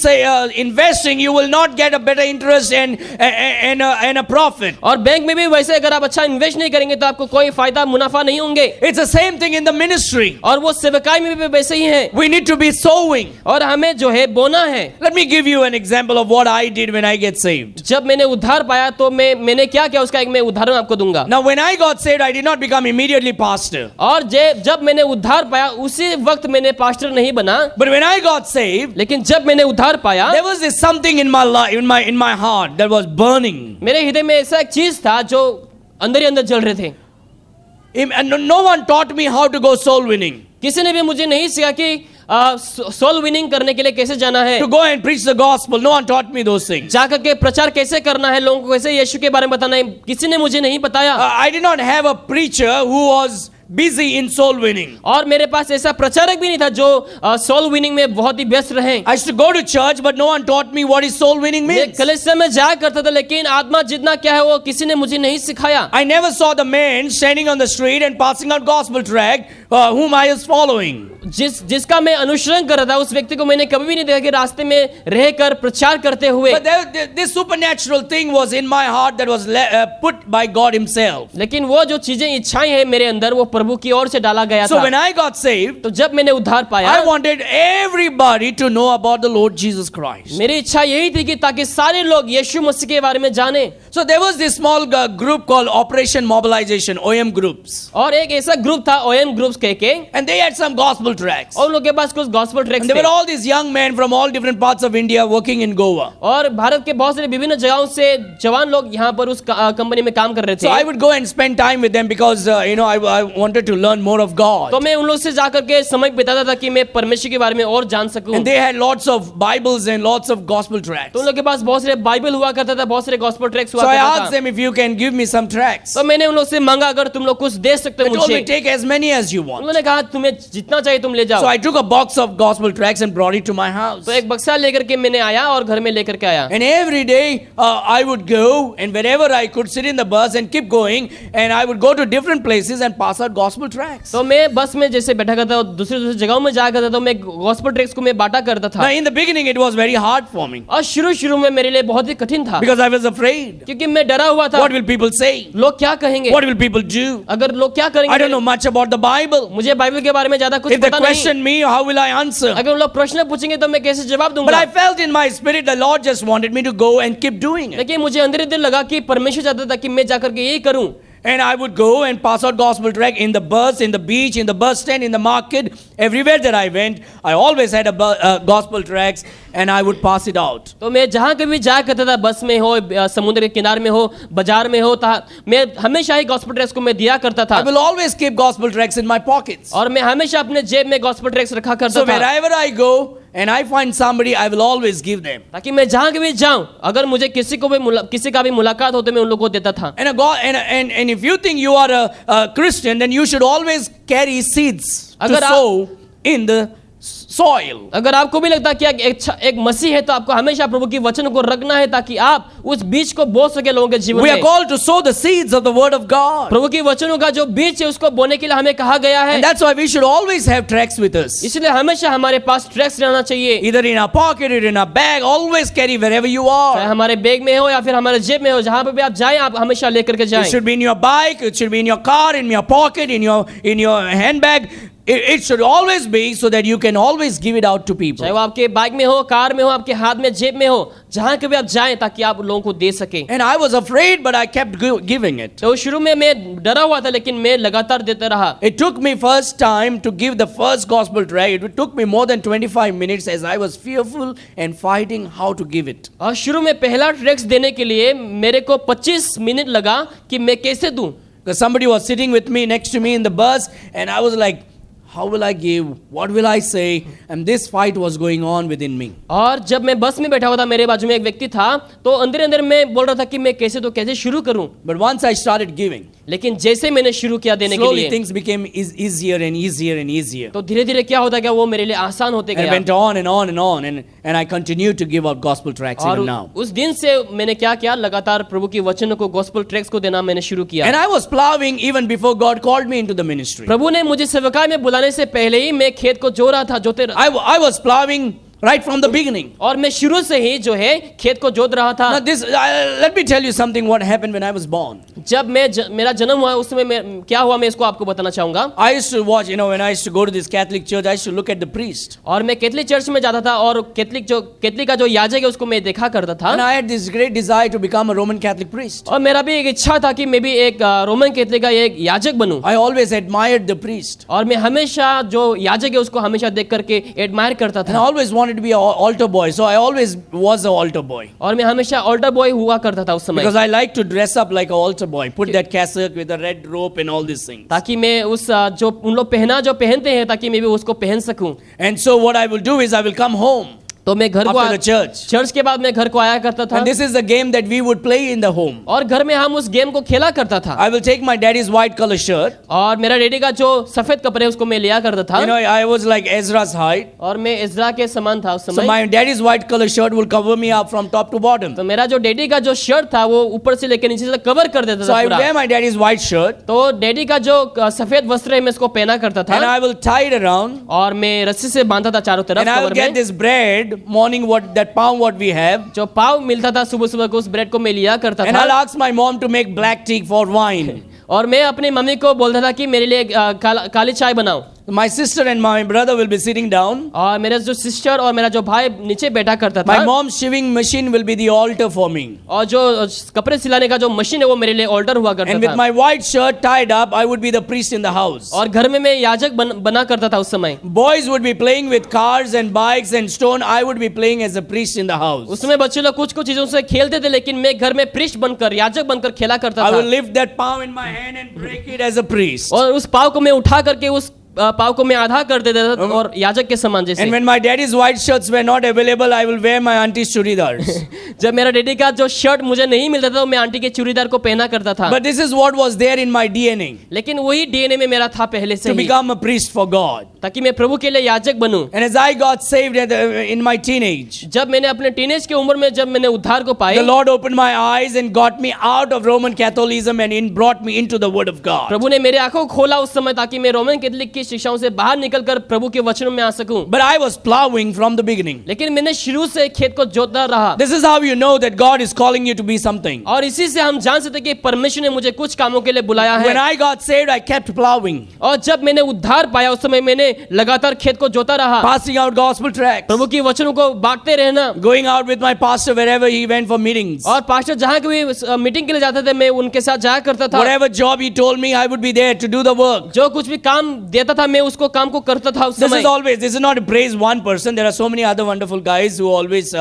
investing, you will not get a better interest and a profit. और बैंक में भी वैसे अगर आप अच्छा इन्वेस्ट नहीं करेंगे तो आपको कोई फायदा मुनाफा नहीं होंगे। It's the same thing in the ministry. और वो सेवकाई में भी वैसे ही है। We need to be sowing. और हमें जो है बोना है। Let me give you an example of what I did when I get saved. जब मैंने उद्धार पाया तो मैंने क्या किया उसका एक मैं उदाहरण आपको दूंगा। Now when I got saved, I did not become immediately pastor. और जब मैंने उद्धार पाया उसी वक्त मैंने पास्टर नहीं बना। But when I got saved, लेकिन जब मैंने उद्धार पाया there was this something in my life, in my heart that was burning. मेरे हृदय में ऐसा एक चीज था जो अंदर ही अंदर जल रहे थे। And no one taught me how to go soul winning. किसी ने भी मुझे नहीं सिखाया कि सोल विनिंग करने के लिए कैसे जाना है। To go and preach the gospel. No one taught me those things. जाकर के प्रचार कैसे करना है, लोगों को कैसे यीशु के बारे में बताना है, किसी ने मुझे नहीं बताया। I did not have a preacher who was busy in soul winning. और मेरे पास ऐसा प्रचारक भी नहीं था जो सोल विनिंग में बहुत ही व्यस्त रहे। I used to go to church, but no one taught me what is soul winning मैं means. कलीसिया में जाया करता था लेकिन आत्मा जितना क्या है वो किसी ने मुझे नहीं सिखाया। I never saw the man standing on the street and passing out gospel tract whom I was following. जिसका मैं अनुसरण कर रहा था उस व्यक्ति को मैंने कभी भी नहीं देखा कि रास्ते में रहकर प्रचार करते हुए। But this supernatural thing was in my heart that was put by God Himself. लेकिन वो जो चीजें इच्छाएं हैं मेरे अंदर वो प्रभु की ओर से डाला गया So था। when I got saved, तो जब मैंने उद्धार पाया I wanted everybody to know about the Lord Jesus Christ. मेरी इच्छा यही थी कि ताकि सारे लोग यीशु मसीह के बारे में जाने। So there was this small group called Operation Mobilization, OM groups. और एक ऐसा ग्रुप था OM ग्रुप्स के And they had some gospel tracts. और उन लोगों के पास कुछ गॉस्पेल ट्रैक्स And there थे। were all these young men from all different parts of India working in Goa. और भारत के बहुत सारे विभिन्न जगहों से जवान लोग यहाँ पर उस कंपनी में काम कर रहे थे। So I would go and spend time with them because I wanted to learn more of God. तो मैं उन लोग से जाकर के समय बिताता था कि मैं परमेश्वर के बारे में और जान सकूं। And they had lots of Bibles and lots of gospel tracts. तो उन लोग के पास बहुत सारे बाइबल हुआ करता था, बहुत सारे गॉस्पेल ट्रैक्स हुआ So I करता asked था। them if you can give me some tracts. तो मैंने उन लोग से मांगा अगर तुम लोग कुछ दे सकते They हो told me मुझे। take as many as you want. उन्होंने कहा तुम्हें जितना चाहिए तुम ले जाओ। So I took a box of gospel tracts and brought it to my house. तो एक बक्सा लेकर के मैंने आया और घर में लेकर के आया। And every day I would go and wherever I could sit in the bus and keep going and I would go to different places and pass out gospel tracts. तो मैं बस में जैसे बैठा करता और दूसरी जगहों में जाया करता तो मैं गॉस्पेल ट्रैक्स को मैं बांटा करता था। Now in the beginning it was very hard for me और शुरू में मेरे लिए बहुत ही कठिन था because I was afraid. क्योंकि मैं डरा हुआ था। What will people say? लोग क्या कहेंगे? What will people do? अगर लोग क्या करेंगे? I don't know much about the Bible. मुझे बाइबल के बारे में ज्यादा कुछ If they पता नहीं। question me, how will I answer? अगर लोग प्रश्न पूछेंगे तो मैं कैसे जवाब But दूंगा? I felt in my spirit the Lord just wanted me to go and keep doing it. लेकिन मुझे अंदर ही दिल लगा कि परमेश्वर चाहता था कि मैं जाकर के यही करूं। And I would go and pass out gospel tract in the bus, in the beach, in the bus stand, in the market, everywhere that I went. I always had a gospel tracts and I would pass it out. तो मैं जहाँ कभी जाया करता था, बस में हो, समुद्र के किनारे में हो, बाजार में हो, मैं हमेशा ही गॉस्पेल ट्रैक्ट्स को मैं दिया करता था. I will always keep gospel tracts in my pockets. और मैं हमेशा अपने जेब में गॉस्पेल ट्रैक्ट्स रखा करता So था. wherever I go and I find somebody, I will always give them. ताकि मैं जहाँ कभी जाऊं, अगर मुझे किसी का भी मुलाकात हो तो मैं उन लोगों को देता था. And if you think you are a Christian, then you should always carry seeds to अगर आप- sow in the soil. अगर आपको भी लगता है कि एक मसीह है, तो आपको हमेशा प्रभु की वचन को रखना है ताकि आप उस बीज को बो सके लोगों के जीवन We are में. called to sow the seeds of the word of God. प्रभु की वचनों का जो बीज है उसको बोने के लिए हमें कहा गया है. And that's why we should always have tracts with us. इसलिए हमेशा हमारे पास ट्रैक्ट्स रहना चाहिए. Either in our pocket or in our bag, always carry wherever you चाहे are. हमारे बैग में हो या फिर हमारे जेब में हो, जहां पे भी आप जाएं, आप हमेशा लेकर के It जाएं. should be in your bike, it should be in your car, in your pocket, in your handbag. It should always be so that you can always give it out to people. चाहे वो आपके bike में हो, car में हो, आपके हाथ में, जेब में हो, जहां कभी आप जाएं ताकि आप लोगों को दे सके. And I was afraid, but I kept giving it. तो शुरू में मैं डरा हुआ था, लेकिन मैं लगातार देता रहा. It took me first time to give the first gospel tract. It took me more than 25 minutes as I was fearful and fighting how to give it. और शुरू में पहला ट्रैक्ट्स देने के लिए मेरे को 25 मिनट लगा कि मैं कैसे दूं. Because somebody was sitting with me next to me in the bus, and I was like, how will I give? What will I say? And this fight was going on within me. और जब मैं बस में बैठा हुआ था, मेरे बाजू में एक व्यक्ति था, तो अंदर अंदर मैं बोल रहा था कि मैं कैसे शुरू करूं. But once I started giving, लेकिन जैसे मैंने शुरू किया देने के slowly लिए, things became easier and easier and easier. तो धीरे धीरे क्या होता गया, वो मेरे लिए आसान होते And it गया. went on and on and on, and I continue to give out gospel tracts और even now. उस दिन से मैंने क्या किया, लगातार प्रभु की वचनों को, गॉस्पेल ट्रैक्ट्स को देना मैंने शुरू किया. And I was plowing even before God called me into the ministry. प्रभु ने मुझे सेवकाई में बुलाने से पहले ही मैं खेत को जो रहा था, I was plowing right from the beginning. और मैं शुरू से ही जो है खेत को जोत रहा था. Now let me tell you something what happened when I was born. जब मेरा जन्म हुआ उस समय क्या हुआ, मैं इसको आपको बताना चाहूंगा. I used to watch, when I used to go to this Catholic church, I used to look at the priest. और मैं कैथलिक चर्च में जाता था और कैथलिक का जो याजक है उसको मैं देखा करता था. And I had this great desire to become a Roman Catholic priest. और मेरा भी एक इच्छा था कि मैं भी एक रोमन कैथलिक का एक याजक बनूं. I always admired the priest. और मैं हमेशा जो याजक है उसको हमेशा देख करके एडमायर करता And I था. always wanted to be an altar boy, so I always was an altar boy. और मैं हमेशा ऑल्टर बॉय हुआ करता था उस समय, Because I like to dress up like an altar boy, put that cassock with a red rope and all these things. ताकि मैं उस जो उन लोग पहनते हैं, ताकि मैं भी उसको पहन सकूं. And so what I will do is I will come home तो मैं घर को after the church. चर्च के बाद मैं घर को आया करता था. And this is the game that we would play in the home. और घर में हम उस गेम को खेला करता था. I will take my daddy's white color shirt. और मेरा डैडी का जो सफेद कपड़े उसको मैं लिया करता था. I was like Ezra's height. और मैं इज़रा के समान था उस So समय. my daddy's white color shirt will cover me up from top to bottom. तो मेरा जो डैडी का जो शर्ट था वो ऊपर से लेकर नीचे तक कवर कर देता So था I पूरा. wear my daddy's white shirt तो डैडी का जो सफेद वस्त्र है मैं इसको पहना करता and था. I will tie it around और मैं रस्सी से बांधा था चारों तरफ and I will cover get में. this bread, morning that pound what we have, जो पाव मिलता था सुबह सुबह को, उस ब्रेड को मैं लिया करता and I'll था. ask my mom to make black tea for wine. और मैं अपनी मम्मी को बोलता था कि मेरे लिए काली चाय बनाओ. My sister and my brother will be sitting down. और मेरा जो सिस्टर और मेरा जो भाई नीचे बैठा करता था. My mom's sewing machine will be the altar for me. और जो कपड़े सिलाने का जो मशीन है वो मेरे लिए ऑल्टर हुआ करता And with था. my white shirt tied up, I would be the priest in the house. और घर में मैं याजक बना करता था उस समय. Boys would be playing with cars and bikes and stone. I would be playing as a priest in the house. उस समय बच्चे लोग कुछ चीजों से खेलते थे, लेकिन मैं घर में प्रीस्ट बनकर, याजक बनकर खेला करता I था. will lift that palm in my hand and break it as a priest. और उस पाव को मैं उठा करके उस पाव को मैं आधा कर देता था और याजक के समान जैसे. And when my daddy's white shirts were not available, I will wear my auntie's churidars. जब मेरा डैडी का जो शर्ट मुझे नहीं मिलता था तो मैं आंटी के चूड़ीदार को पहना करता था. But this is what was there in my DNA, लेकिन वही डीएनए में मेरा था पहले से to he, become a priest for God. ताकि मैं प्रभु के लिए याजक बनूं. And as I got saved in my teenage, जब मैंने अपने टीनेज की उम्र में जब मैंने उद्धार को पाए, the Lord opened my eyes and got me out of Roman Catholicism and brought me into the Word of God. प्रभु ने मेरे आंखों को खोला उस समय, ताकि मैं रोमन कैथोलिक की शिक्षाओं से बाहर निकलकर प्रभु के वचनों में आ सकूं। But I was plowing from the beginning. लेकिन मैंने शुरू से खेत को जोतता रहा। This is how you know that God is calling you to be something. और इसी से हम जान सकते कि परमेश्वर ने मुझे कुछ कामों के लिए बुलाया है। When I got saved, I kept plowing, और जब मैंने उद्धार पाया उस समय मैंने लगातार खेत को जोता रहा। passing out gospel tracts, प्रभु की वचनों को बांटते रहना। going out with my pastor wherever he went for meetings. और पास्टर जहाँ कभी मीटिंग के लिए जाते थे मैं उनके साथ जाया करता था। Whatever job he told me, I would be there to do the work. जो कुछ भी काम देता था मैं उसको काम को करता था उस समय। This is not to praise one person. There are so many other wonderful guys who always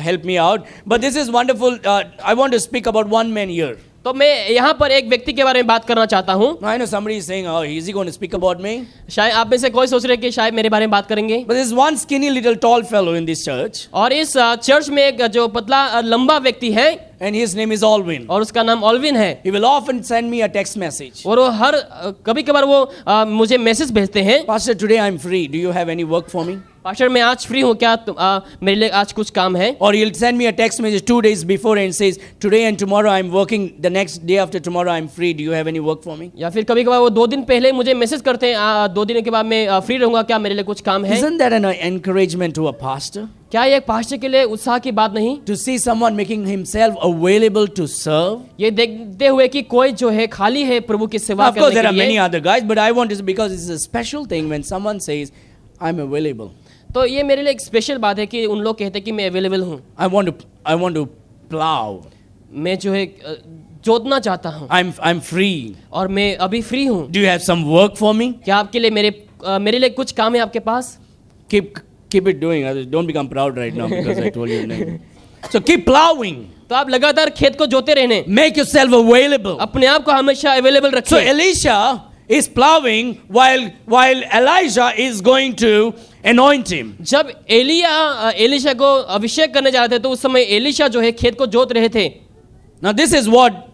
help me out. But this is wonderful. I want to speak about one man here. तो मैं यहाँ पर एक व्यक्ति के बारे में बात करना चाहता हूँ। I know somebody is saying, "Oh, is he going to speak about me?" शायद आप में से कोई सोच रहे हैं कि शायद मेरे बारे में बात करेंगे। But there's one skinny little tall fellow in this church, और इस चर्च में एक जो पतला लंबा व्यक्ति है and his name is Alvin. और उसका नाम ऑल्विन है। He will often send me a text message. और वो हर कभी कभार वो मुझे मैसेज भेजते हैं। Pastor, today I'm free. Do you have any work for me? Pastor मैं आज फ्री हूँ क्या मेरे लिए आज कुछ काम है। Or he'll send me a text message 2 days before and says, "Today and tomorrow I'm working. The next day after tomorrow I'm free. Do you have any work for me?" या फिर कभी कभार वो 2 दिन पहले मुझे मैसेज करते हैं 2 दिन के बाद मैं फ्री रहूंगा क्या मेरे लिए कुछ काम है। Isn't that an encouragement to a pastor? क्या ये एक पास्टर के लिए उत्साह की बात नहीं? To see someone making himself available to serve. ये देखते हुए कि कोई जो है खाली है प्रभु की सेवा Of course, करने there के are many लिए। other guys, but I want to because it's a special thing when someone says, "I'm available." तो ये मेरे लिए एक स्पेशल बात है कि उन लोग कहते हैं कि मैं अवेलेबल हूँ। I want to plow. मैं जो है जोतना चाहता हूँ I'm free. और मैं अभी फ्री हूँ। Do you have some work for me? क्या आपके लिए मेरे लिए कुछ काम है आपके पास? Keep it doing. Don't become proud right now because I told you your name. So keep plowing. तो आप लगातार खेत को जोते रहने। Make yourself available. अपने आप को हमेशा अवेलेबल रखें। So Elisha is plowing while Elijah is going to anoint him. जब एलिशा को अभिषेक करने जा रहे थे तो उस समय एलिशा जो है खेत को जोत रहे थे। Now this is what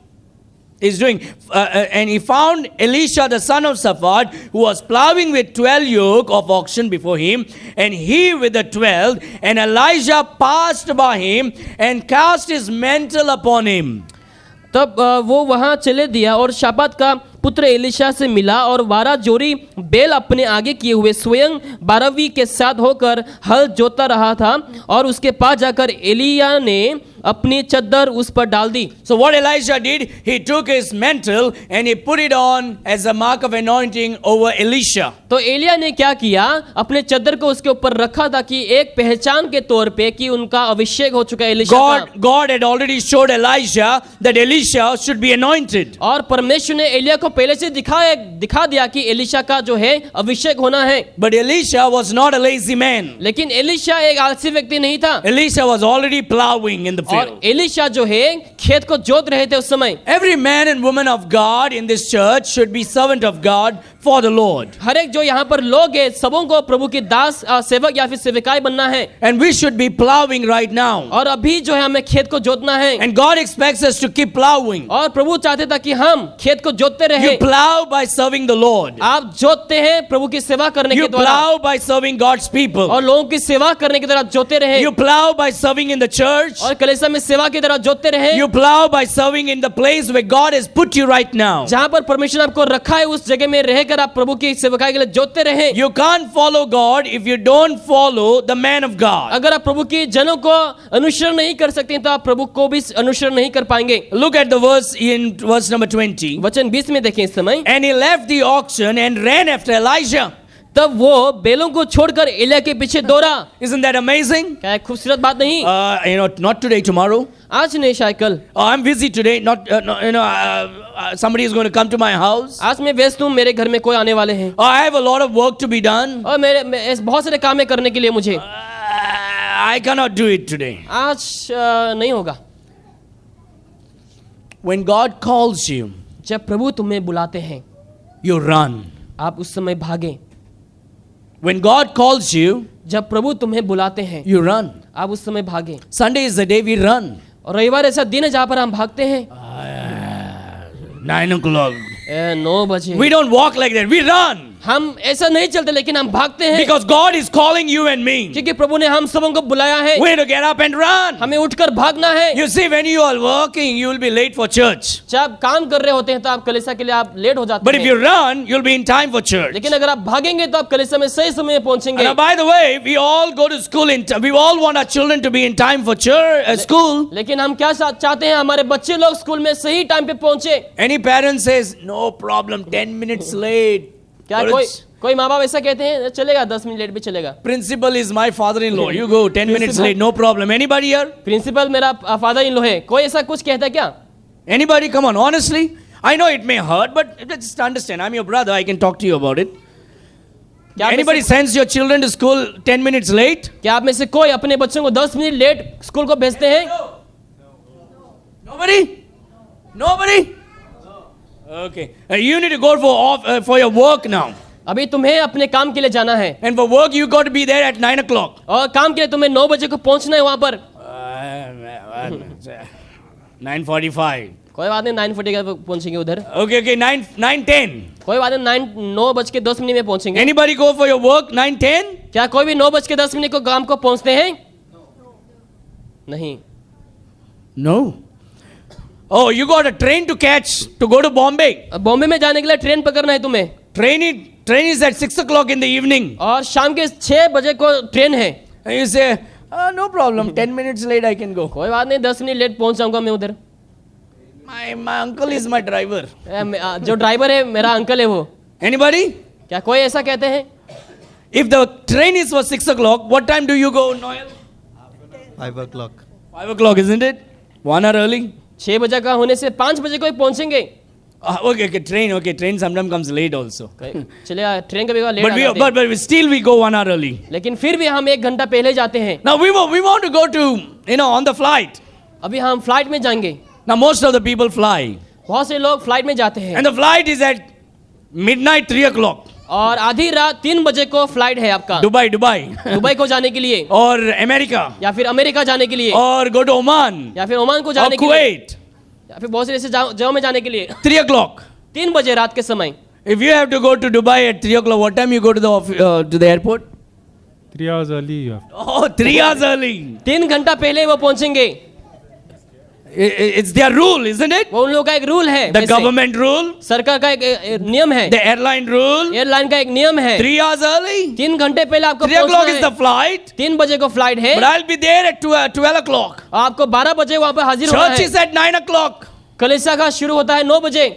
he's doing. And he found Elisha the son of Shaphat who was plowing with 12 yoke of oxen before him, and he with the 12, and Elijah passed by him and cast his mantle upon him. तब वो वहां चले दिया और शापात का पुत्र Elisha से मिला और 12 जोड़ी बैल अपने आगे किए हुए स्वयं 12वीं के साथ होकर हल जोतता रहा था और उसके पास जाकर एलिया ने अपनी चद्दर उस पर डाल दी। So what Elijah did, he took his mantle and he put it on as a mark of anointing over Elisha. तो एलिया ने क्या किया, अपने चद्दर को उसके ऊपर रखा ताकि एक पहचान के तौर पे कि उनका अभिषेक हो चुका है एलिशा का। God had already showed Elijah that Elisha should be anointed. और परमेश्वर ने एलिया को पहले से दिखा दिया कि एलिशा का जो है अभिषेक होना है। But Elisha was not a lazy man. लेकिन एलिशा एक आलसी व्यक्ति नहीं था। Elisha was already plowing in the और field. एलिशा जो है खेत को जोत रहे थे उस समय। Every man and woman of God in this church should be servant of God for the Lord. हर एक जो यहाँ पर लोग हैं सबों को प्रभु की दास सेवक या फिर सेविकाई बनना है। And we should be plowing right now. और अभी जो है हमें खेत को जोतना है। And God expects us to keep plowing. और प्रभु चाहते था कि हम खेत को जोतते रहे। You plow by serving the Lord. आप जोतते हैं प्रभु की सेवा करने के You द्वारा। plow by serving God's people. और लोगों की सेवा करने के द्वारा जोते रहे। You plow by serving in the church. और कलीसिया में सेवा की तरह जोतते रहे। You plow by serving in the place where God has put you right now. जहाँ पर परमेश्वर आपको रखा है उस जगह में रहकर आप प्रभु की सेवकाई के लिए जोतते रहे। You can't follow God if you don't follow the man of God. अगर आप प्रभु की जनों को अनुसरण नहीं कर सकते तो आप प्रभु को भी अनुसरण नहीं कर पाएंगे। Look at the verse in verse number 20. वचन 20 में देखें इस समय। And he left the oxen and ran after Elijah. तब वो बैलों को छोड़कर एलिया के पीछे दौड़ा। Isn't that amazing? क्या एक खूबसूरत बात नहीं? Not today, tomorrow. आज नहीं शायद कल। I'm busy today. Somebody is going to come to my house. आज मैं व्यस्त हूँ, मेरे घर में कोई आने वाले हैं। I have a lot of work to be done. और बहुत सारे काम है करने के लिए मुझे। I cannot do it today. आज नहीं होगा। When God calls you, जब प्रभु तुम्हें बुलाते हैं you run. आप उस समय भागें। When God calls you, जब प्रभु तुम्हें बुलाते हैं you run. आप उस समय भागें। Sunday is the day we run. और रविवार ऐसा दिन है जहाँ पर हम भागते हैं। 9 o'clock. 9 बजे। We don't walk like that. We run. हम ऐसा नहीं चलते लेकिन हम भागते हैं, Because God is calling you and me. क्योंकि प्रभु ने हम सबों को बुलाया है, We have to get up and run. हमें उठकर भागना है। You see, when you are working, you will be late for church. जब आप काम कर रहे होते हैं तो आप कलीसिया के लिए आप लेट हो जाते But if हैं, you run, you'll be in time for church. लेकिन अगर आप भागेंगे तो आप कलीसिया में सही समय में पहुंचेंगे। Now, by the way, we all go to school in time. We all want our children to be in time for church, school. लेकिन हम क्या चाहते हैं, हमारे बच्चे लोग स्कूल में सही टाइम पे पहुंचे। Any parent says, no problem, 10 minutes late. क्या कोई माँ बाप ऐसा कहते हैं, चलेगा 10 मिनट लेट भी चलेगा। Principal is my father-in-law. You go 10 minutes late, no problem. Anybody here? Principal मेरा फादर इन लॉ है, कोई ऐसा कुछ कहता है क्या? Anybody? Come on, honestly. I know it may hurt, but just understand. I'm your brother. I can talk to you about it. Anybody sends your children to school 10 minutes late? क्या आप में से कोई अपने बच्चों को 10 मिनट लेट स्कूल को भेजते हैं? Nobody? Nobody? Okay. You need to go for your work now. अभी तुम्हें अपने काम के लिए जाना है, And for work, you got to be there at 9 o'clock. और काम के लिए तुम्हें 9 बजे को पहुंचना है वहां पर। 9:45. कोई बात नहीं, 9:40 का पहुंचेंगे उधर। Okay, 9:10. कोई बात नहीं, 9 बज के 10 मिनट में पहुंचेंगे। Anybody go for your work 9:10? क्या कोई भी 9 बज के 10 मिनट को काम को पहुंचते हैं? नहीं। No. Oh, you got a train to catch to go to Bombay. Bombay में जाने के लिए ट्रेन पकड़ना है तुम्हें। Train is at 6 o'clock in the evening. और शाम के 6 बजे को ट्रेन है। And you say, no problem, 10 minutes late I can go. कोई बात नहीं, 10 मिनट लेट पहुंच जाऊंगा मैं उधर। My uncle is my driver. जो ड्राइवर है मेरा अंकल है वो। Anybody? क्या कोई ऐसा कहते हैं? If the train is for 6 o'clock, what time do you go, Noel? 5 o'clock. 5 o'clock, isn't it? 1 hour early? 6 बजे का होने से 5 बजे को ही पहुंचेंगे। Okay, train sometimes comes late also. चलिए ट्रेन कभी late But still we go 1 hour early. लेकिन फिर भी हम 1 घंटा पहले जाते हैं। Now we want to go to, on the flight. अभी हम फ्लाइट में जाएंगे। Now most of the people fly. बहुत से लोग फ्लाइट में जाते हैं। And the flight is at midnight 3 o'clock. और आधी रात 3 बजे को फ्लाइट है आपका। Dubai. दुबई को जाने के लिए। और America. या फिर अमेरिका जाने के लिए। और go to Oman. या फिर ओमान को जाने के लिए। Kuwait. या फिर बहुत से ऐसे जगहों में जाने के लिए। 3 o'clock. 3 बजे रात के समय। If you have to go to Dubai at 3 o'clock, what time you go to the airport? 3 hours early you have. Oh, 3 hours early. 3 घंटा पहले वो पहुंचेंगे। It's their rule, isn't it? वो उन लोगों का एक रूल है। The government rule. सरकार का एक नियम है। The airline rule. एयरलाइन का एक नियम है। 3 hours early. 3 घंटे पहले आपको 3 o'clock is पहुंचना the है। flight. 3 बजे को फ्लाइट है। But I'll be there at 12 o'clock. आपको 12 बजे वहां पर हाजिर होना Church है। is at 9 o'clock. कलीसिया का शुरू होता है 9 बजे।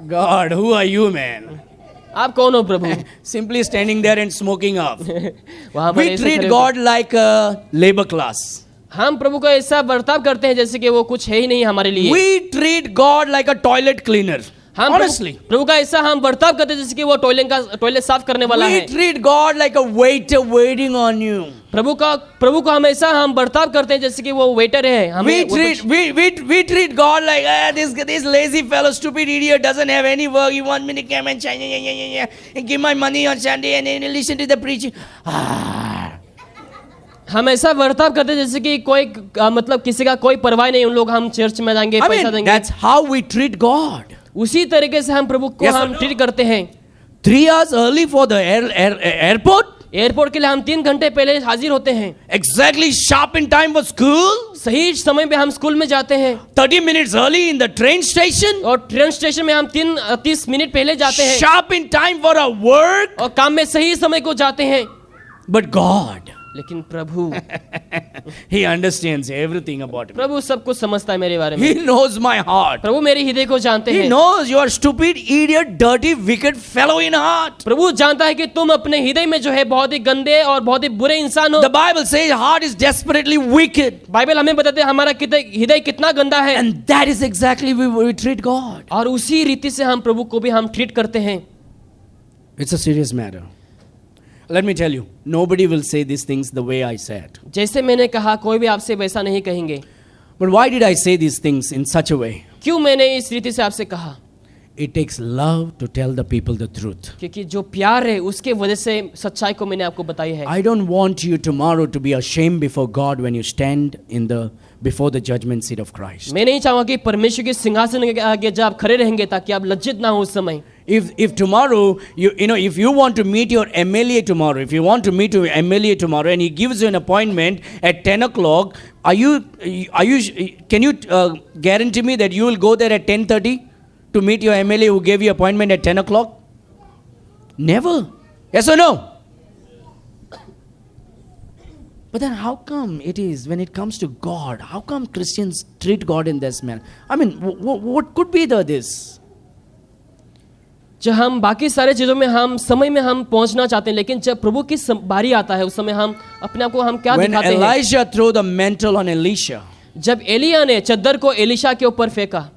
God, who are you, man? आप कौन हो प्रभु? Simply standing there and smoking up. वहां पर We ऐसे treat खड़े God like a labor class. हम प्रभु को ऐसा बर्ताव करते हैं जैसे कि वो कुछ है ही नहीं हमारे लिए। We treat God like a toilet cleaner. हम Honestly. प्रभु का ऐसा हम बर्ताव करते हैं जैसे कि वो टॉयलेट साफ करने वाला We है। treat God like a waiter waiting on you. प्रभु को हमेशा हम बर्ताव करते हैं जैसे कि वो वेटर है। We treat God like this lazy fellow, stupid idiot doesn't have any work. He wants me to come and and give my money on Sunday and then listen to the preaching. हम ऐसा बर्ताव करते हैं जैसे कि कोई मतलब किसी का कोई परवाह नहीं, उन लोग हम चर्च में जाएंगे, पैसा देंगे। That's how we treat God. उसी तरीके से हम प्रभु को हम ट्रीट करते हैं। 3 hours early for the airport. Airport के लिए हम 3 घंटे पहले हाजिर होते हैं। Exactly sharp in time for school. सही समय पे हम स्कूल में जाते हैं। 30 minutes early in the train station. और ट्रेन स्टेशन में हम 30 मिनट पहले जाते हैं। Sharp in time for our work. और काम में सही समय को जाते हैं। But God, लेकिन प्रभु He understands everything about me. प्रभु सब कुछ समझता है मेरे बारे में। He knows my heart. प्रभु मेरे हृदय को जानते He हैं। knows you are stupid, idiot, dirty, wicked fellow in heart. प्रभु जानता है कि तुम अपने हृदय में जो है बहुत ही गंदे और बहुत ही बुरे इंसान हो। The Bible says heart is desperately wicked. Bible हमें बताते हैं हमारा हृदय कितना गंदा है। And that is exactly we treat God. और उसी रीति से हम प्रभु को भी हम ट्रीट करते हैं। It's a serious matter. Let me tell you, nobody will say these things the way I said. जैसे मैंने कहा कोई भी आपसे वैसा नहीं कहेंगे। But why did I say these things in such a way? क्यों मैंने इस रीति से आपसे कहा? It takes love to tell the people the truth. क्योंकि जो प्यार है उसके वजह से सच्चाई को मैंने आपको बताई है। I don't want you tomorrow to be ashamed before God when you stand before the judgment seat of Christ. मैं नहीं चाहूंगा कि परमेश्वर के सिंहासन के आगे जब आप खड़े रहेंगे ताकि आप लज्जित ना हो उस समय। If tomorrow if you want to meet your MLA tomorrow, if you want to meet your MLA tomorrow, and he gives you an appointment at 10 o'clock, can you guarantee me that you will go there at 10:30 to meet your MLA who gave you appointment at 10 o'clock? Never. Yes or no? But then how come it is when it comes to God, how come Christians treat God in this manner? I mean, what could be this? जब हम बाकी सारे चीज़ों में हम समय में हम पहुंचना चाहते हैं, लेकिन जब प्रभु की बारी आता है उस समय हम अपने आप को हम क्या When दिखाते हैं? Elijah threw the mantle on Elisha, जब एलिया ने चद्दर को एलिशा के ऊपर फेंका,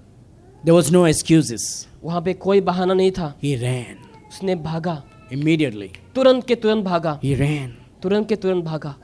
there was no excuses. वहां पे कोई बहाना नहीं था। He ran उसने भागा, immediately. तुरंत के तुरंत भागा, He ran. तुरंत के तुरंत भागा।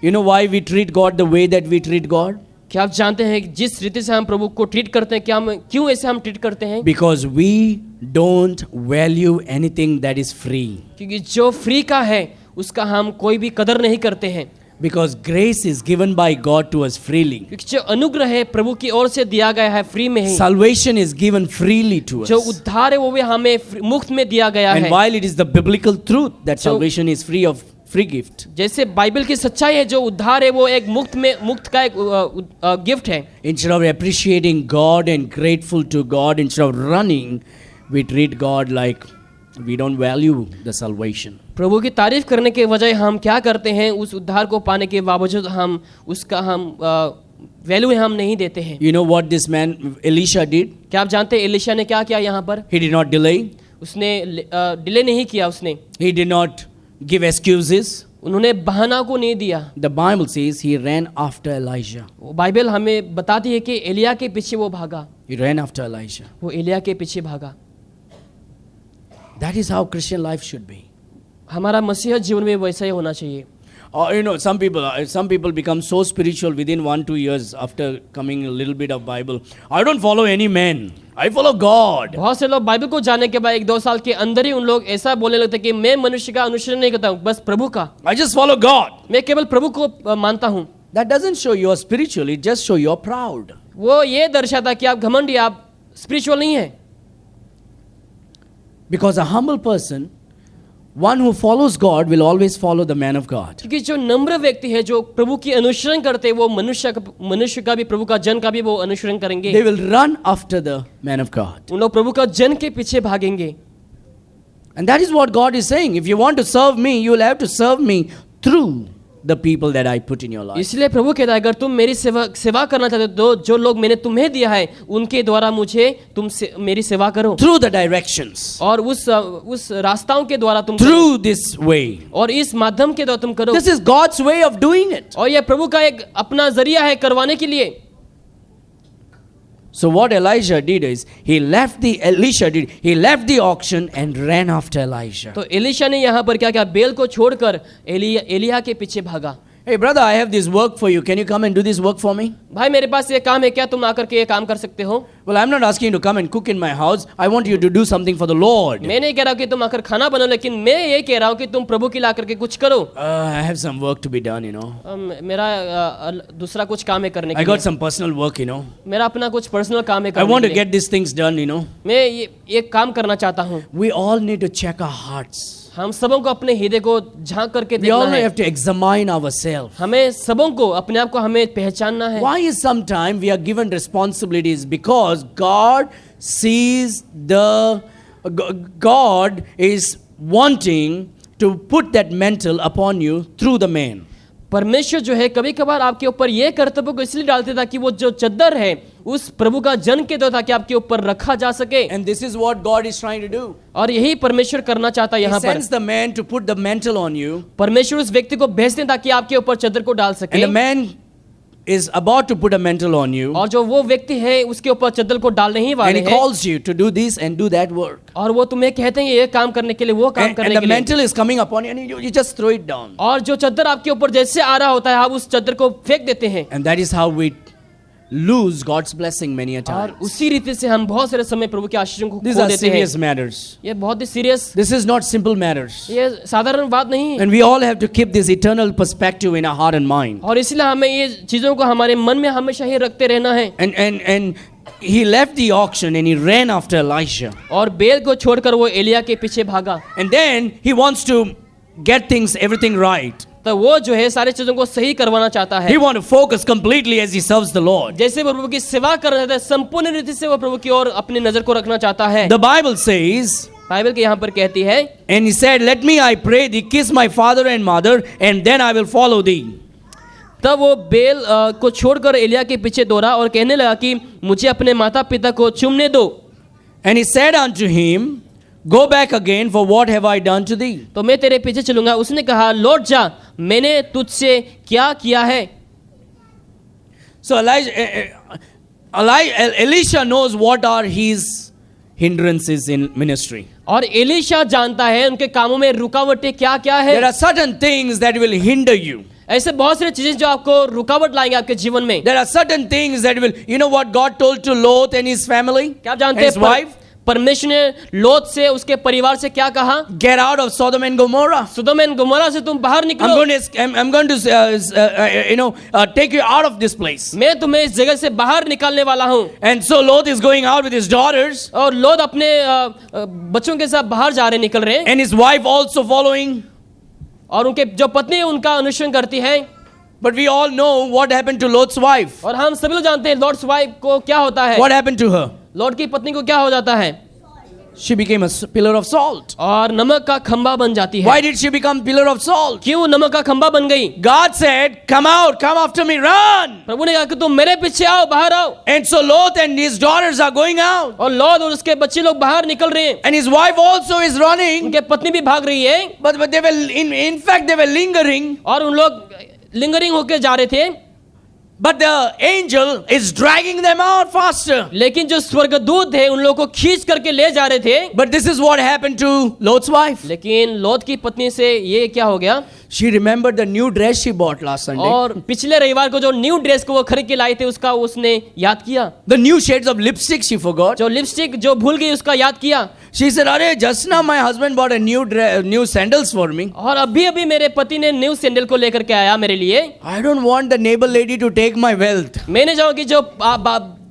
You know why we treat God the way that we treat God? क्या आप जानते हैं कि जिस रीति से हम प्रभु को ट्रीट करते हैं, क्या हम क्यों ऐसे हम ट्रीट करते हैं? Because we don't value anything that is free. क्योंकि जो फ्री का है उसका हम कोई भी कदर नहीं करते हैं। Because grace is given by God to us freely. क्योंकि जो अनुग्रह है प्रभु की ओर से दिया गया है फ्री में ही। Salvation is given freely to us. जो उद्धार है वो भी हमें मुफ्त में दिया गया है। And while it is the biblical truth that salvation is free gift. जैसे बाइबल की सच्चाई है, जो उद्धार है वो एक मुफ्त का एक गिफ्ट है। Instead of appreciating God and grateful to God, instead of running, we treat God like we don't value the salvation. प्रभु की तारीफ करने के बजाय हम क्या करते हैं, उस उद्धार को पाने के बावजूद हम उसका वैल्यू हम नहीं देते हैं। You know what this man Elisha did? क्या आप जानते हैं एलिशा ने क्या किया यहाँ पर? He did not delay. उसने डिले नहीं किया, उसने He did not give excuses. उन्होंने बहाना को नहीं दिया। The Bible says he ran after Elijah. Bible हमें बताती है कि एलिया के पीछे वो भागा। He ran after Elijah. वो एलिया के पीछे भागा। That is how Christian life should be. हमारा मसीह जीवन में वैसा ही होना चाहिए। Some people become so spiritual within 1-2 years after coming a little bit of Bible. I don't follow any man. I follow God. बहुत से लोग बाइबल को जानने के बाद 1-2 साल के अंदर ही उन लोग ऐसा बोलने लगते हैं कि मैं मनुष्य का अनुसरण नहीं करता हूँ, बस प्रभु का। I just follow God. मैं केवल प्रभु को मानता हूँ। That doesn't show you are spiritual. It just show you are proud. वो ये दर्शाता है कि आप घमंडी, आप स्पिरिचुअल नहीं है। Because a humble person, one who follows God, will always follow the man of God. क्योंकि जो नम्र व्यक्ति है, जो प्रभु की अनुसरण करते हैं, वो मनुष्य का भी, प्रभु का जन का भी वो अनुसरण करेंगे। They will run after the man of God. उन लोग प्रभु का जन के पीछे भागेंगे। And that is what God is saying. If you want to serve me, you will have to serve me through the people that I put in your life. इसलिए प्रभु कहता है, अगर तुम मेरी सेवा करना चाहते हो तो जो लोग मैंने तुम्हें दिया है उनके द्वारा तुम मेरी सेवा करो। Through the directions. और उस रास्ताओं के द्वारा तुम Through this way. और इस माध्यम के द्वारा तुम करो। This is God's way of doing it. और यह प्रभु का एक अपना जरिया है करवाने के लिए। So what Elisha did is he left the auction and ran after Elijah. तो एलिशा ने यहाँ पर क्या किया, बेल को छोड़कर एलिया के पीछे भागा। Hey brother, I have this work for you. Can you come and do this work for me? भाई मेरे पास ये काम है, क्या तुम आकर के ये काम कर सकते हो? Well, I'm not asking you to come and cook in my house. I want you to do something for the Lord. मैं नहीं कह रहा कि तुम आकर खाना बनाओ, लेकिन मैं ये कह रहा हूँ कि तुम प्रभु के लिए आकर के कुछ करो। I have some work to be done, you know. मेरा दूसरा कुछ काम है करने के I लिए। got some personal work, you know. मेरा अपना कुछ पर्सनल काम है I करने want के to लिए। get these things done, you know. मैं ये काम करना चाहता हूँ। We all need to check our hearts. हम सबों को अपने हृदय को झांक करके We all देखना है। have to examine ourselves. हमें सबों को अपने आप को हमें पहचानना है। Why is sometimes we are given responsibilities? Because God sees God is wanting to put that mantle upon you through the man. परमेश्वर जो है कभी कभार आपके ऊपर ये कर्तव्य को इसलिए डालते ताकि वो जो चद्दर है उस प्रभु का जन के द्वारा ताकि आपके ऊपर रखा जा सके। And this is what God is trying to do. और यही परमेश्वर करना चाहता है He यहाँ पर। sends the man to put the mantle on you. परमेश्वर उस व्यक्ति को भेजते हैं ताकि आपके ऊपर चद्दर को डाल सके। And the man is about to put a mantle on you. और जो वो व्यक्ति है उसके ऊपर चद्दर को डालने ही And वाले he हैं। calls you to do this and do that work. और वो तुम्हें कहते हैं ये काम करने के लिए, वो काम And करने the के लिए। mantle is coming upon you and you just throw it down. और जो चद्दर आपके ऊपर जैसे आ रहा होता है आप उस चद्दर को फेंक देते हैं। And that is how we lose God's blessing many a और time. उसी रीति से हम बहुत सारे समय प्रभु के आशीषों को These खो are देते हैं। serious matters. ये बहुत ही serious, This is not simple matters. ये साधारण बात नहीं है। And we all have to keep this eternal perspective in our heart and mind. और इसलिए हमें ये चीजों को हमारे मन में हमेशा ही रखते रहना है। And he left the auction and he ran after Elisha. और बेल को छोड़कर वो एलिया के पीछे भागा। And then he wants to get everything right. तो वो जो है सारी चीजों को सही करवाना चाहता है। He wants to focus completely as he serves the Lord. जैसे वो प्रभु की सेवा कर रहा था, संपूर्ण रीति से वो प्रभु की ओर अपनी नजर को रखना चाहता है। The Bible says, बाइबल के यहाँ पर कहती है, and he said, "Let me, I pray thee, kiss my father and mother, and then I will follow thee." तब वो बेल को छोड़कर एलिया के पीछे दौड़ा और कहने लगा कि मुझे अपने माता पिता को चूमने दो। And he said unto him, "Go back again, for what have I done to thee?" तो मैं तेरे पीछे चलूंगा। उसने कहा, लौट जा, मैंने तुझसे क्या किया है? So Elisha knows what are his hindrances in ministry. और एलीशा जानता है उनके कामों में रुकावटें क्या क्या है। There are certain things that will hinder you. ऐसे बहुत सारी चीजें जो आपको रुकावट लाएंगे आपके जीवन में। There are certain things that will, you know what God told to Lot and his family, क्या आप जानते and his हैं wife? परमेश्वर ने लोत से उसके परिवार से क्या कहा? Get out of Sodom and Gomorrah. सुदोम और गोमोरा से तुम बाहर निकलो। I'm going to take you out of this place. मैं तुम्हें इस जगह से बाहर निकालने वाला हूँ। And so Lot is going out with his daughters, और लोत अपने बच्चों के साथ बाहर जा रहे निकल रहे हैं, and his wife also following. और उनके जो पत्नी है उनका अनुसरण करती है। But we all know what happened to Lot's wife. और हम सभी लोग जानते हैं लॉर्ड्स वाइफ को क्या होता है। What happened to her? Lord की पत्नी को क्या हो जाता है? She became a pillar of salt. और नमक का खंबा बन जाती है। Why did she become pillar of salt? क्यों नमक का खंबा बन गई? God said, "Come out, come after me, run." प्रभु ने कहा कि तुम मेरे पीछे आओ, बाहर आओ। And so Lot and his daughters are going out, और लॉर्ड और उसके बच्चे लोग बाहर निकल रहे हैं। and his wife also is running. उनके पत्नी भी भाग रही है। But they were in fact they were lingering. और उन लोग लिंगरिंग होकर जा रहे थे। But the angel is dragging them out faster. लेकिन जो स्वर्गदूत है उन लोगों को खींच करके ले जा रहे थे। But this is what happened to Lot's wife. लेकिन लॉत की पत्नी से ये क्या हो गया? She remembered the new dress she bought last Sunday. और पिछले रविवार को जो न्यू ड्रेस को वो खरीद के लाई थे उसका उसने याद किया। The new shades of lipstick she forgot. जो लिपस्टिक जो भूल गई उसका याद किया। She said, "Arey, just now my husband bought a new sandals for me. और अभी अभी मेरे पति ने न्यू सैंडल को लेकर के आया मेरे लिए। I don't want the neighbor lady to take my wealth." मैं नहीं चाहूंगा कि जो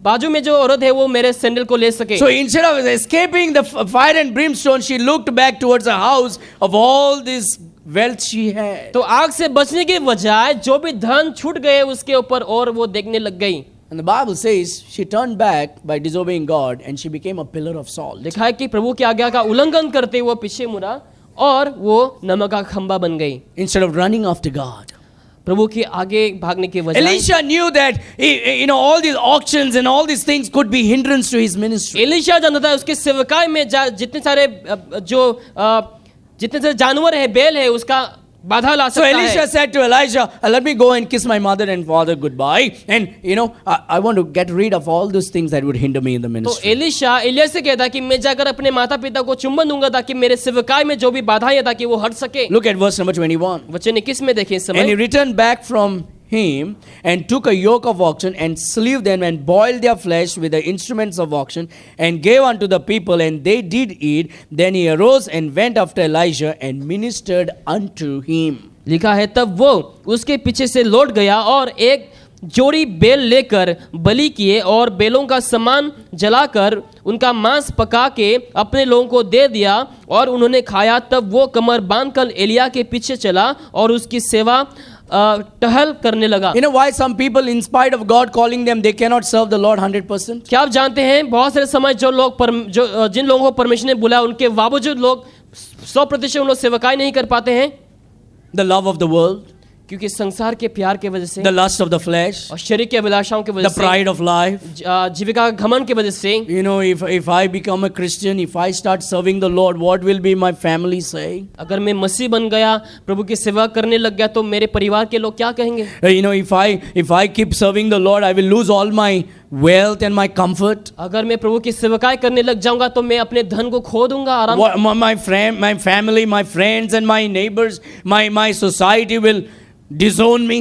बाजू में जो औरत है वो मेरे सैंडल को ले सके। So instead of escaping the fire and brimstone, she looked back towards the house of all this wealth she had. तो आग से बचने के बजाय जो भी धन छूट गए उसके ऊपर और वो देखने लग गई। And the Bible says she turned back by disobeying God and she became a pillar of salt. लिखा है कि प्रभु की आज्ञा का उल्लंघन करते हुए पीछे मुड़ा और वो नमक का खंबा बन गई। Instead of running after God. प्रभु के आगे भागने के बजाय Elisha knew that all these auctions and all these things could be hindrance to his ministry. Elisha जानता था उसके सेवकाई में जितने सारे जानवर है, बैल है, उसका बाधा ला So सकता Elisha है। said to Elijah, "Let me go and kiss my mother and father goodbye. And I want to get rid of all those things that would hinder me in the तो ministry." Elisha Elia से कहता कि मैं जाकर अपने माता पिता को चुंबन दूंगा ताकि मेरे सेवकाई में जो भी बाधाएं हैं ताकि वो हट सके। Look at verse number 21. वचन 21 में देखें इस And he समय। returned back from him and took a yoke of oxen and slew them and boiled their flesh with the instruments of oxen and gave unto the people, and they did eat. Then he arose and went after Elijah and ministered unto him. लिखा है तब वो उसके पीछे से लौट गया और एक जोड़ी बैल लेकर बलि किए और बैलों का सामान जलाकर उनका मांस पका के अपने लोगों को दे दिया और उन्होंने खाया। तब वो कमर बांधकर एलिया के पीछे चला और उसकी सेवा टहल करने लगा। You know why some people, in spite of God calling them, they cannot serve the Lord 100%? क्या आप जानते हैं बहुत सारे समय जिन लोगों को परमेश्वर ने बुलाया उनके बावजूद लोग 100% उन लोग सेवकाई नहीं कर पाते हैं? The love of the world, क्योंकि संसार के प्यार के वजह से, the lust of the flesh, और शरीर के अभिलाषाओं की वजह the pride of life. जीविका का घमंड की वजह से। If I become a Christian, if I start serving the Lord, what will be my family saying? अगर मैं मसीह बन गया, प्रभु की सेवा करने लग गया तो मेरे परिवार के लोग क्या कहेंगे? If I keep serving the Lord, I will lose all my wealth and my comfort. अगर मैं प्रभु की सेवकाई करने लग जाऊंगा तो मैं अपने धन को खो दूंगा, आराम। My family, my friends and my neighbors, my society will disown me.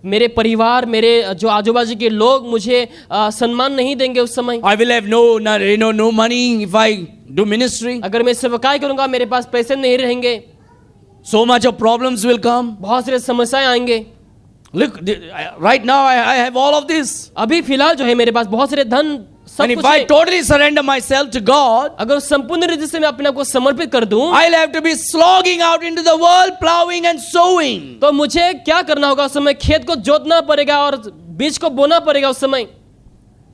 मेरे परिवार, मेरे जो आजू बाजू के लोग मुझे सम्मान नहीं देंगे उस समय। I will have no money if I do ministry. अगर मैं सेवकाई करूंगा मेरे पास पैसे नहीं रहेंगे। So much of problems will come. बहुत सारे समस्याएं आएंगे। Look, right now I have all of this. अभी फिलहाल जो है मेरे पास बहुत सारे धन And if कुछ I है, totally surrender myself to God, अगर संपूर्ण रीति से मैं अपने आप को समर्पित कर दूं, I'll have to be slogging out into the world, plowing and sowing. तो मुझे क्या करना होगा? उस समय खेत को जोतना पड़ेगा और बीज को बोना पड़ेगा उस समय।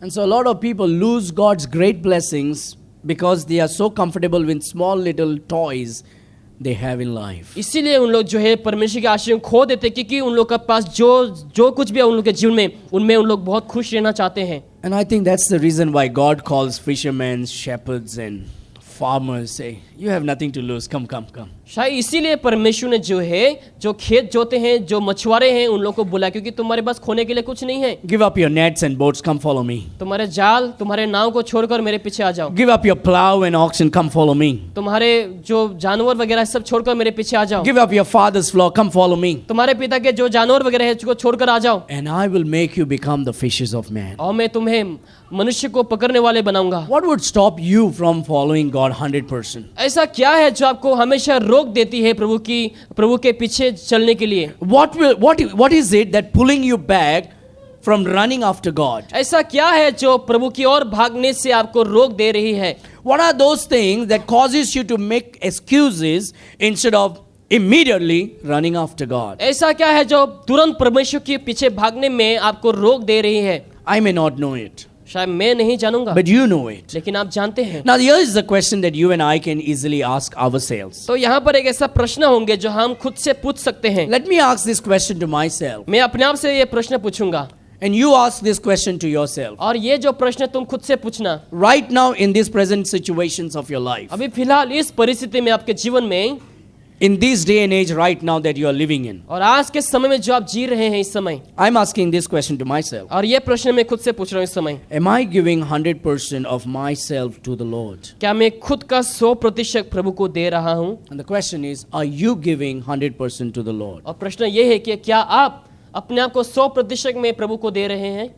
And so a lot of people lose God's great blessings because they are so comfortable with small little toys they have in life. इसीलिए उन लोग जो है परमेश्वर के आशीष को खो देते, क्योंकि उन लोग के पास जो कुछ भी है उन लोग के जीवन में, उनमें उन लोग बहुत खुश रहना चाहते हैं। And I think that's the reason why God calls fishermen, shepherds and farmers, say, you have nothing to lose, come. शायद इसीलिए परमेश्वर ने जो खेत जोते हैं, जो मछुआरे हैं, उन लोगों को बुलाया, क्योंकि तुम्हारे पास खोने के लिए कुछ नहीं है। Give up your nets and boats, come follow me. तुम्हारे जाल, तुम्हारे नाव को छोड़कर मेरे पीछे आ जाओ। Give up your plow and oxen, come follow me. तुम्हारे जो जानवर वगैरह सब छोड़कर मेरे पीछे आ जाओ। Give up your father's flock, come follow me. तुम्हारे पिता के जो जानवर वगैरह है उसको छोड़कर आ जाओ, And I will make you become the fishers of man. और मैं तुम्हें मनुष्य को पकड़ने वाले बनाऊंगा। What would stop you from following God 100%? ऐसा क्या है जो आपको हमेशा रोक देती है प्रभु के पीछे चलने के लिए? What is it that pulling you back from running after God? ऐसा क्या है जो प्रभु की ओर भागने से आपको रोक दे रही है? What are those things that causes you to make excuses instead of immediately running after God? ऐसा क्या है जो तुरंत परमेश्वर के पीछे भागने में आपको रोक दे रही है? I may not know it, शायद मैं नहीं जानूंगा, but you know it. लेकिन आप जानते हैं। Now here is the question that you and I can easily ask ourselves. तो यहाँ पर एक ऐसा प्रश्न होंगे जो हम खुद से पूछ सकते हैं। Let me ask this question to myself, मैं अपने आप से ये प्रश्न पूछूंगा, and you ask this question to yourself. और ये जो प्रश्न तुम खुद से पूछना। Right now in these present situations of your life, अभी फिलहाल इस परिस्थिति में, आपके जीवन में, in this day and age right now that you are living in, और आज के समय में जो आप जी रहे हैं इस समय, I'm asking this question to myself. और ये प्रश्न मैं खुद से पूछ रहा हूँ इस समय, Am I giving 100% of myself to the Lord? क्या मैं खुद का 100% प्रभु को दे रहा हूँ? And the question is, are you giving 100% to the Lord? और प्रश्न ये है कि क्या आप अपने आप को 100% में प्रभु को दे रहे हैं?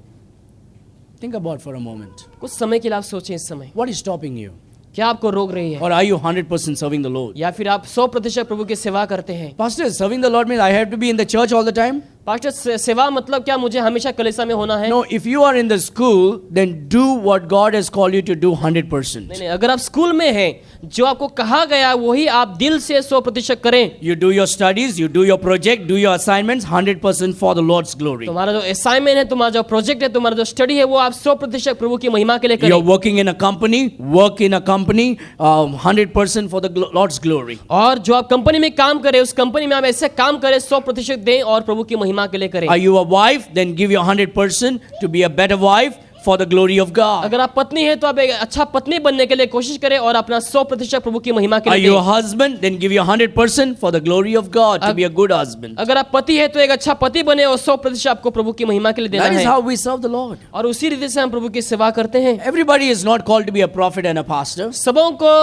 Think about for a moment. कुछ समय के लिए आप सोचें इस समय, What is stopping you? क्या आपको रोक रही है? Or are you 100% serving the Lord? या फिर आप 100% प्रभु की सेवा करते हैं? Pastor, serving the Lord means I have to be in the church all the time? Pastor, सेवा मतलब क्या मुझे हमेशा कलीसिया में होना है? No, if you are in the school, then do what God has called you to do 100%. नहीं, अगर आप स्कूल में हैं, जो आपको कहा गया है वही आप दिल से 100% करें। You do your studies, you do your project, do your assignments 100% for the Lord's glory. तुम्हारा जो असाइनमेंट है, तुम्हारा जो प्रोजेक्ट है, तुम्हारा जो स्टडी है, वो आप 100% प्रभु की महिमा के लिए करें। You're working in a company, work in a company 100% for the Lord's glory. और जो आप कंपनी में काम करें, उस कंपनी में आप ऐसे काम करें, 100% दें और प्रभु की महिमा के लिए करें। Are you a wife? Then give your 100% to be a better wife for the glory of God. अगर आप पत्नी हैं तो आप एक अच्छा पत्नी बनने के लिए कोशिश करें और अपना 100% प्रभु की महिमा के Are लिए you a दें। husband? Then give your 100% for the glory of God to be a good husband. अगर आप पति है तो एक अच्छा पति बने और 100% आपको प्रभु की महिमा के लिए देना That is है। how we serve the Lord. और उसी रीति से हम प्रभु की सेवा करते हैं। Everybody is not called to be a prophet and a pastor, सबों को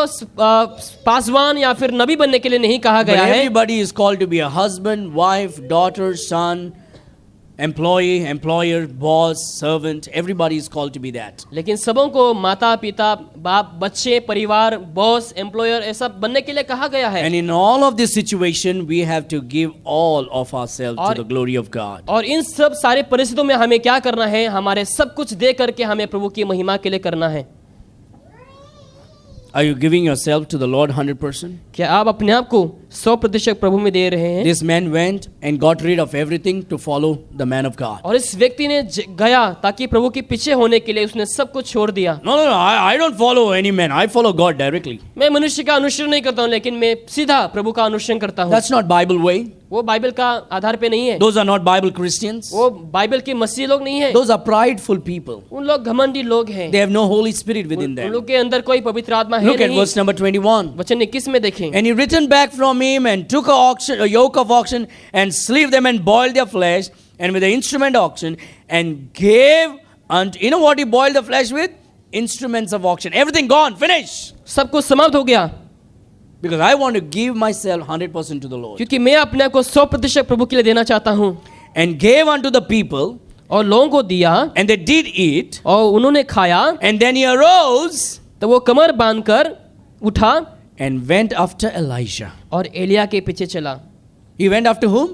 पासवान या फिर नबी बनने के लिए नहीं कहा but गया है, everybody is called to be a husband, wife, daughter, son, employee, employer, boss, servant. Everybody is called to be that. लेकिन सबों को माता पिता बाप बच्चे परिवार बॉस एम्प्लॉयर ऐसा बनने के लिए कहा गया है। And in all of this situation, we have to give all of ourselves to और- the glory of God. और इन सब सारे परिस्थितियों में हमें क्या करना है? हमारे सब कुछ दे करके हमें प्रभु की महिमा के लिए करना है। Are you giving yourself to the Lord 100%? क्या आप अपने आप को 100% प्रभु में दे रहे हैं? This man went and got rid of everything to follow the man of God. और इस व्यक्ति ने गया ताकि प्रभु के पीछे होने के लिए उसने सब कुछ छोड़ दिया। No, I don't follow any man. I follow God directly. मैं मनुष्य का अनुसरण नहीं करता हूँ, लेकिन मैं सीधा प्रभु का अनुसरण करता हूँ। That's not Bible way. वो बाइबल का आधार पे नहीं है, Those are not Bible Christians. वो बाइबल के मसीह लोग नहीं है, Those are prideful people. उन लोग घमंडी लोग हैं, They have no Holy Spirit within उन them. लोग के अंदर कोई पवित्र आत्मा है Look at नहीं। verse number 21. वचन 21 में देखें, And he returned back from him and took a yoke of oxen and slew them and boiled their flesh and with the instrument oxen and gave unto, you know what he boiled the flesh with? Instruments of oxen. Everything gone, finish. सब कुछ समाप्त हो गया, Because I want to give myself 100% to the Lord. क्योंकि मैं अपने आप को 100% प्रभु के लिए देना चाहता हूँ। And gave unto the people, और लोगों को दिया and they did eat, और उन्होंने खाया, and then he arose तो वो कमर बांधकर उठा and went after Elijah. और एलिया के पीछे चला। He went after whom?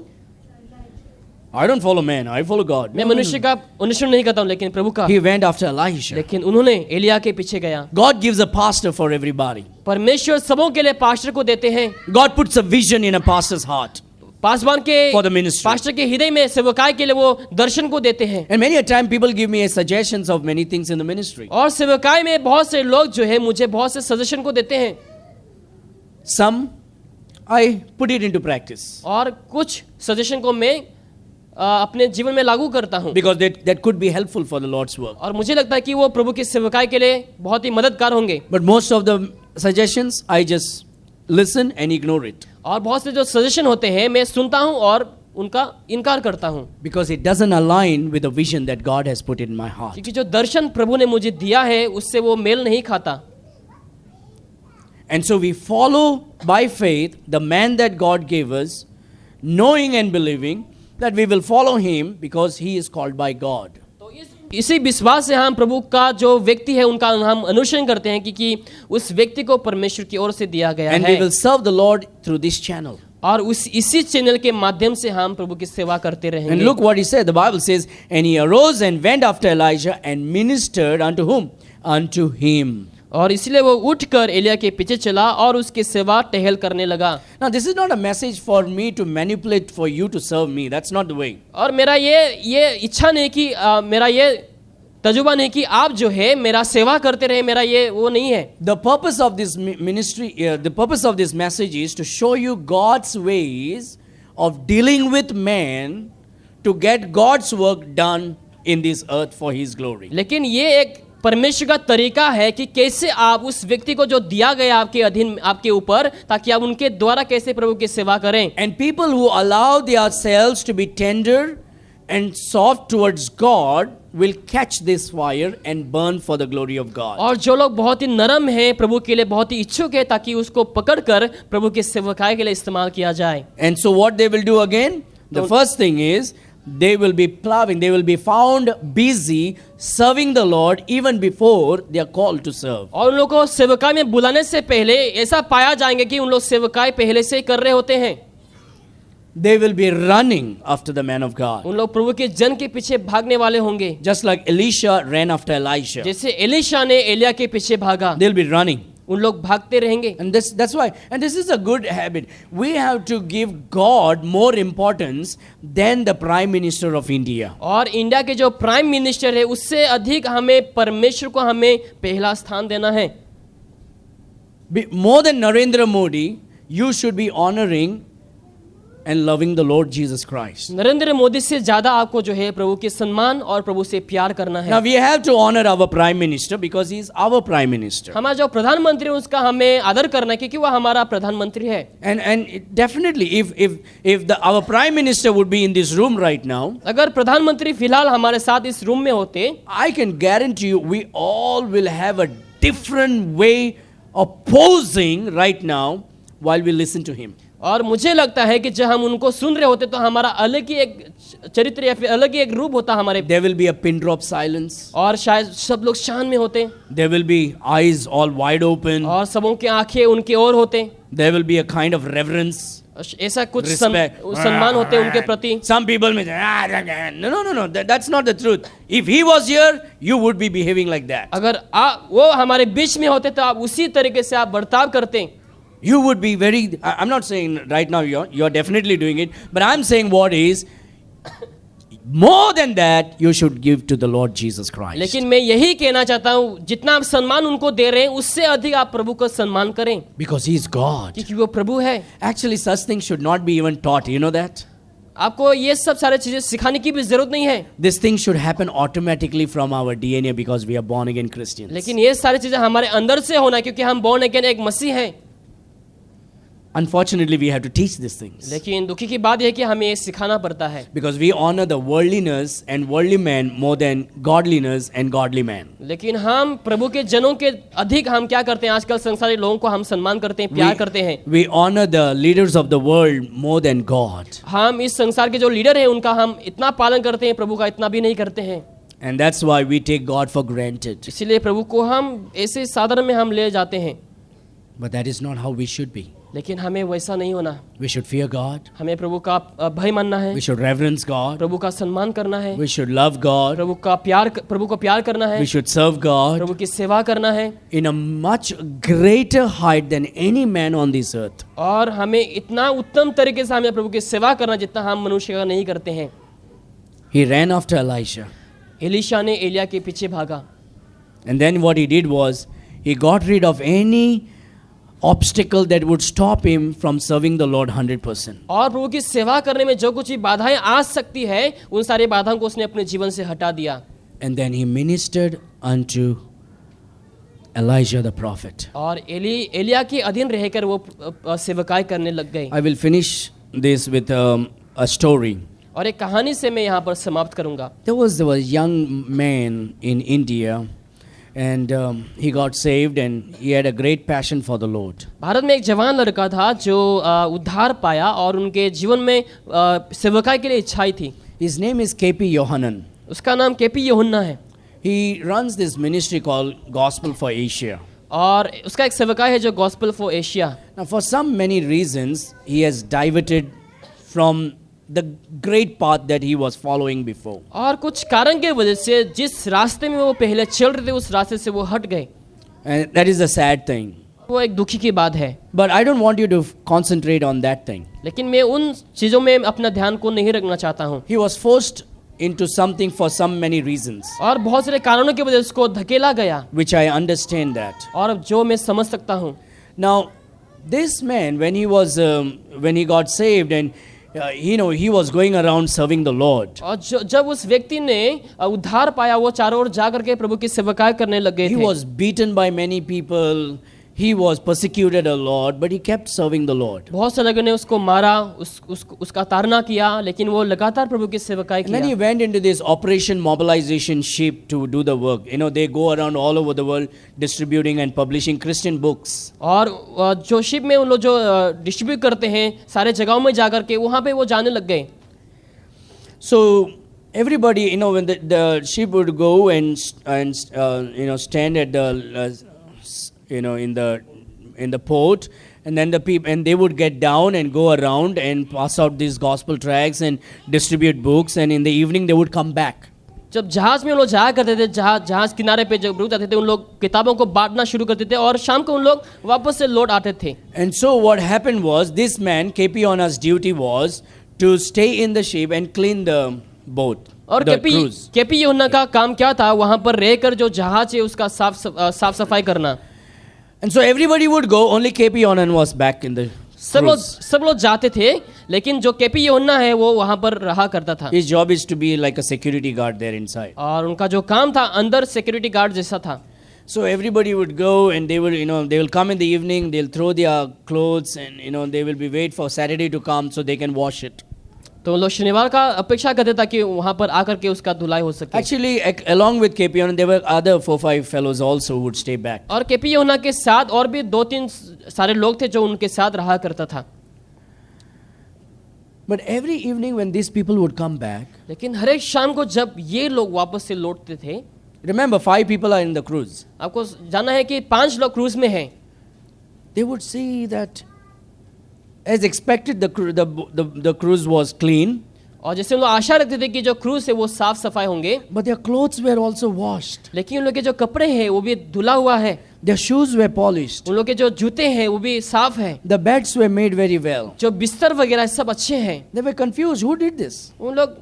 I don't follow man, I follow God. मैं मनुष्य का अनुसरण नहीं करता हूँ लेकिन प्रभु का। He went after Elisha. लेकिन उन्होंने एलिया के पीछे गया। God gives a pastor for everybody. परमेश्वर सबों के लिए पास्टर को देते हैं। God puts a vision in a pastor's heart Paswan के for the ministry. पास्टर के हृदय में सेवकाई के लिए वो दर्शन को देते हैं। And many a time people give me suggestions of many things in the ministry. और सेवकाई में बहुत से लोग जो है मुझे बहुत से सजेशन को देते हैं। Some I put it into practice और कुछ सजेशन को मैं अपने जीवन में लागू करता हूँ। because that could be helpful for the Lord's work. और मुझे लगता है कि वो प्रभु की सेवकाई के लिए बहुत ही मददगार होंगे। But most of the suggestions I just listen and ignore it और बहुत से जो सजेशन होते हैं मैं सुनता हूँ और उनका इनकार करता हूँ because it doesn't align with the vision that God has put in my heart. क्योंकि जो दर्शन प्रभु ने मुझे दिया है उससे वो मेल नहीं खाता। And so we follow by faith the man that God gave us, knowing and believing that we will follow him because he is called by God. तो इसी विश्वास से हम प्रभु का जो व्यक्ति है उनका हम अनुसरण करते हैं क्योंकि उस व्यक्ति को परमेश्वर की ओर से दिया गया And है। we will serve the Lord through this channel. और इसी चैनल के माध्यम से हम प्रभु की सेवा करते रहेंगे। And look what he said. The Bible says, and he arose and went after Elijah and ministered unto whom? Unto him. और इसलिए वो उठकर एलिया के पीछे चला और उसकी सेवा टहल करने लगा। Now this is not a message for me to manipulate for you to serve me. That's not the way. और मेरा ये इच्छा नहीं कि मेरा ये तजुर्बा नहीं कि आप जो है मेरा सेवा करते रहे, मेरा ये वो नहीं है। The purpose of this ministry, the purpose of this message is to show you God's ways of dealing with man to get God's work done in this earth for his glory. लेकिन ये एक परमेश्वर का तरीका है कि कैसे आप उस व्यक्ति को जो दिया गया आपके अधीन आपके ऊपर ताकि आप उनके द्वारा कैसे प्रभु की सेवा करें। And people who allow themselves to be tender and soft towards God will catch this fire and burn for the glory of God. और जो लोग बहुत ही नरम हैं प्रभु के लिए बहुत ही इच्छुक है ताकि उसको पकड़कर प्रभु के सेवकाई के लिए इस्तेमाल किया जाए। And so what they will do again? The first thing is they will be plowing, they will be found busy serving the Lord even before they are called to serve. और उन लोगों को सेवकाई में बुलाने से पहले ऐसा पाया जाएंगे कि उन लोग सेवकाई पहले से ही कर रहे होते हैं। They will be running after the man of God. उन लोग प्रभु के जन के पीछे भागने वाले होंगे। Just like Elisha ran after Elisha. जैसे एलीशा ने एलिया के पीछे भागा, They'll be running. उन लोग भागते रहेंगे। And that's why, and this is a good habit. We have to give God more importance than the Prime Minister of India. और इंडिया के जो प्राइम मिनिस्टर है उससे अधिक हमें परमेश्वर को हमें पहला स्थान देना है। More than Narendra Modi, you should be honoring and loving the Lord Jesus Christ. Narendra Modi से ज्यादा आपको जो है प्रभु के सम्मान और प्रभु से प्यार करना है। Now we have to honor our Prime Minister because he is our Prime Minister. हमारा जो प्रधानमंत्री है उसका हमें आदर करना है क्योंकि वह हमारा प्रधानमंत्री है। And definitely if our Prime Minister would be in this room right now, अगर प्रधानमंत्री फिलहाल हमारे साथ इस रूम में होते, I can guarantee you we all will have a different way of posing right now while we listen to him. और मुझे लगता है कि जब हम उनको सुन रहे होते तो हमारा अलग ही एक चरित्र या फिर अलग ही एक रूप होता हमारे। There will be a pin drop silence. और शायद सब लोग शांत में होते। There will be eyes all wide open. और सबों की आंखें उनकी ओर होते। There will be a kind of reverence. ऐसा कुछ Respect. सम्मान होते उनके प्रति। Some people may say, no, that's not the truth. If he was here, you would be behaving like that. अगर वो हमारे बीच में होते तो आप उसी तरीके से आप बर्ताव करते। You would be very, I'm not saying right now you're definitely doing it, but I'm saying what is, more than that, you should give to the Lord Jesus Christ. लेकिन मैं यही कहना चाहता हूँ जितना आप सम्मान उनको दे रहे हैं उससे अधिक आप प्रभु का सम्मान करें। Because he is God. क्योंकि वो प्रभु है। Actually, such things should not be even taught. You know that? आपको ये सब सारे चीजें सिखाने की भी जरूरत नहीं है। This thing should happen automatically from our DNA because we are born again Christians. लेकिन ये सारी चीजें हमारे अंदर से होना क्योंकि हम born again एक मसीह हैं। Unfortunately, we have to teach these things. लेकिन दुखी की बात है कि हमें ये सिखाना पड़ता है। Because we honor the worldliness and worldly man more than godliness and godly man. लेकिन हम प्रभु के जनों के अधिक हम क्या करते हैं, आजकल संसारी लोगों को हम सम्मान करते हैं, प्यार करते हैं। We honor the leaders of the world more than God. हम इस संसार के जो लीडर हैं उनका हम इतना पालन करते हैं, प्रभु का इतना भी नहीं करते हैं। And that's why we take God for granted. इसीलिए प्रभु को हम ऐसे साधारण में हम ले जाते हैं। But that is not how we should be. लेकिन हमें वैसा नहीं होना। We should fear God. हमें प्रभु का भय मानना है, We should reverence God. प्रभु का सम्मान करना है, We should love God. प्रभु को प्यार करना है, We should serve God प्रभु की सेवा करना है। in a much greater height than any man on this earth. और हमें इतना उत्तम तरीके से हमें प्रभु की सेवा करना जितना हम मनुष्य का नहीं करते हैं। He ran after Elisha. Elisha ने एलिया के पीछे भागा, And then what he did was, he got rid of any obstacle that would stop him from serving the Lord 100%. और प्रभु की सेवा करने में जो कुछ भी बाधाएं आ सकती है उन सारी बाधाओं को उसने अपने जीवन से हटा दिया। And then he ministered unto Elijah the prophet. और एलिया के अधीन रहकर वो सेवकाई करने लग गए। I will finish this with a story. और एक कहानी से मैं यहाँ पर समाप्त करूँगा। There was a young man in India, and he got saved, and he had a great passion for the Lord. Bharat में एक जवान लड़का था जो उद्धार पाया और उनके जीवन में सेवकाई के लिए इच्छाई थी। His name is K.P. Yohanan. उसका नाम केपी यूहन्ना है। He runs this ministry called Gospel for Asia. और उसका एक सेवकाई है जो gospel for Asia. Now, for some many reasons, he has diverted from the great path that he was following before. और कुछ कारण के वजह से जिस रास्ते में वो पहले चल रहे थे उस रास्ते से वो हट गए। And that is a sad thing. वो एक दुखी की बात है। But I don't want you to concentrate on that thing. लेकिन मैं उन चीजों में अपना ध्यान को नहीं रखना चाहता हूँ। He was forced into something for some many reasons, और बहुत सारे कारणों की वजह से उसको धकेला गया, which I understand that. और जो मैं समझ सकता हूँ। Now, this man, when he got saved, and he was going around serving the Lord. और जब उस व्यक्ति ने उद्धार पाया वो चारों ओर जा करके प्रभु की सेवकाई करने लग गए He थे। was beaten by many people. He was persecuted a lot, but he kept serving the Lord. बहुत से लोगों ने उसको मारा, उसका ताड़ना किया, लेकिन वो लगातार प्रभु की सेवकाई And then he किया। went into this Operation Mobilization ship to do the work. They go around all over the world distributing and publishing Christian books. और जो शिप में उन लोग जो डिस्ट्रीब्यूट करते हैं सारे जगहों में जाकर के वहाँ पे वो जाने लग गए। So everybody, when the ship would go and stand at the in the port, and then the people, and they would get down and go around and pass out these gospel tracts and distribute books, and in the evening they would come back. जब जहाज में उन लोग जाया करते थे, जहाज किनारे पे जब रुक जाते थे, उन लोग किताबों को बांटना शुरू करते थे और शाम को उन लोग वापस से लौट आते थे। And so what happened was, this man KP Yohanna's duty was to stay in the ship and clean the boat, और the cruise. केपी यूहन्ना का काम क्या था? वहां पर रहकर जो जहाज है उसका साफ सफाई करना। And so everybody would go, only KP Yohannan was back in the cruise. सब लोग जाते थे, लेकिन जो केपी यूहन्ना है वो वहां पर रहा करता था। His job is to be like a security guard there inside. और उनका जो काम था अंदर सिक्योरिटी गार्ड जैसा था। So everybody would go, and they will come in the evening, they'll throw their clothes, and they will be wait for Saturday to come so they can wash it. तो लोग शनिवार का अपेक्षा करते ताकि वहां पर आकर के उसका धुलाई हो सके। Actually, along with KP Yohannan, there were other 4-5 fellows also who would stay back. और केपी यूहन्ना के साथ और भी 2-3 सारे लोग थे जो उनके साथ रहा करता था। But every evening when these people would come back, लेकिन हर एक शाम को जब ये लोग वापस से लौटते थे, remember 5 people are in the cruise. आपको जानना है कि 5 लोग क्रूज में हैं। They would see that, as expected, the cruise was clean, और जैसे उन लोग आशा रखते थे कि जो क्रूज है वो साफ सफाई होंगे, but their clothes were also washed. लेकिन उन लोग के जो कपड़े हैं वो भी धुला हुआ है, Their shoes were polished. उन लोग के जो जूते हैं वो भी साफ है, The beds were made very well. जो बिस्तर वगैरह सब अच्छे हैं। They were confused. Who did this? उन लोग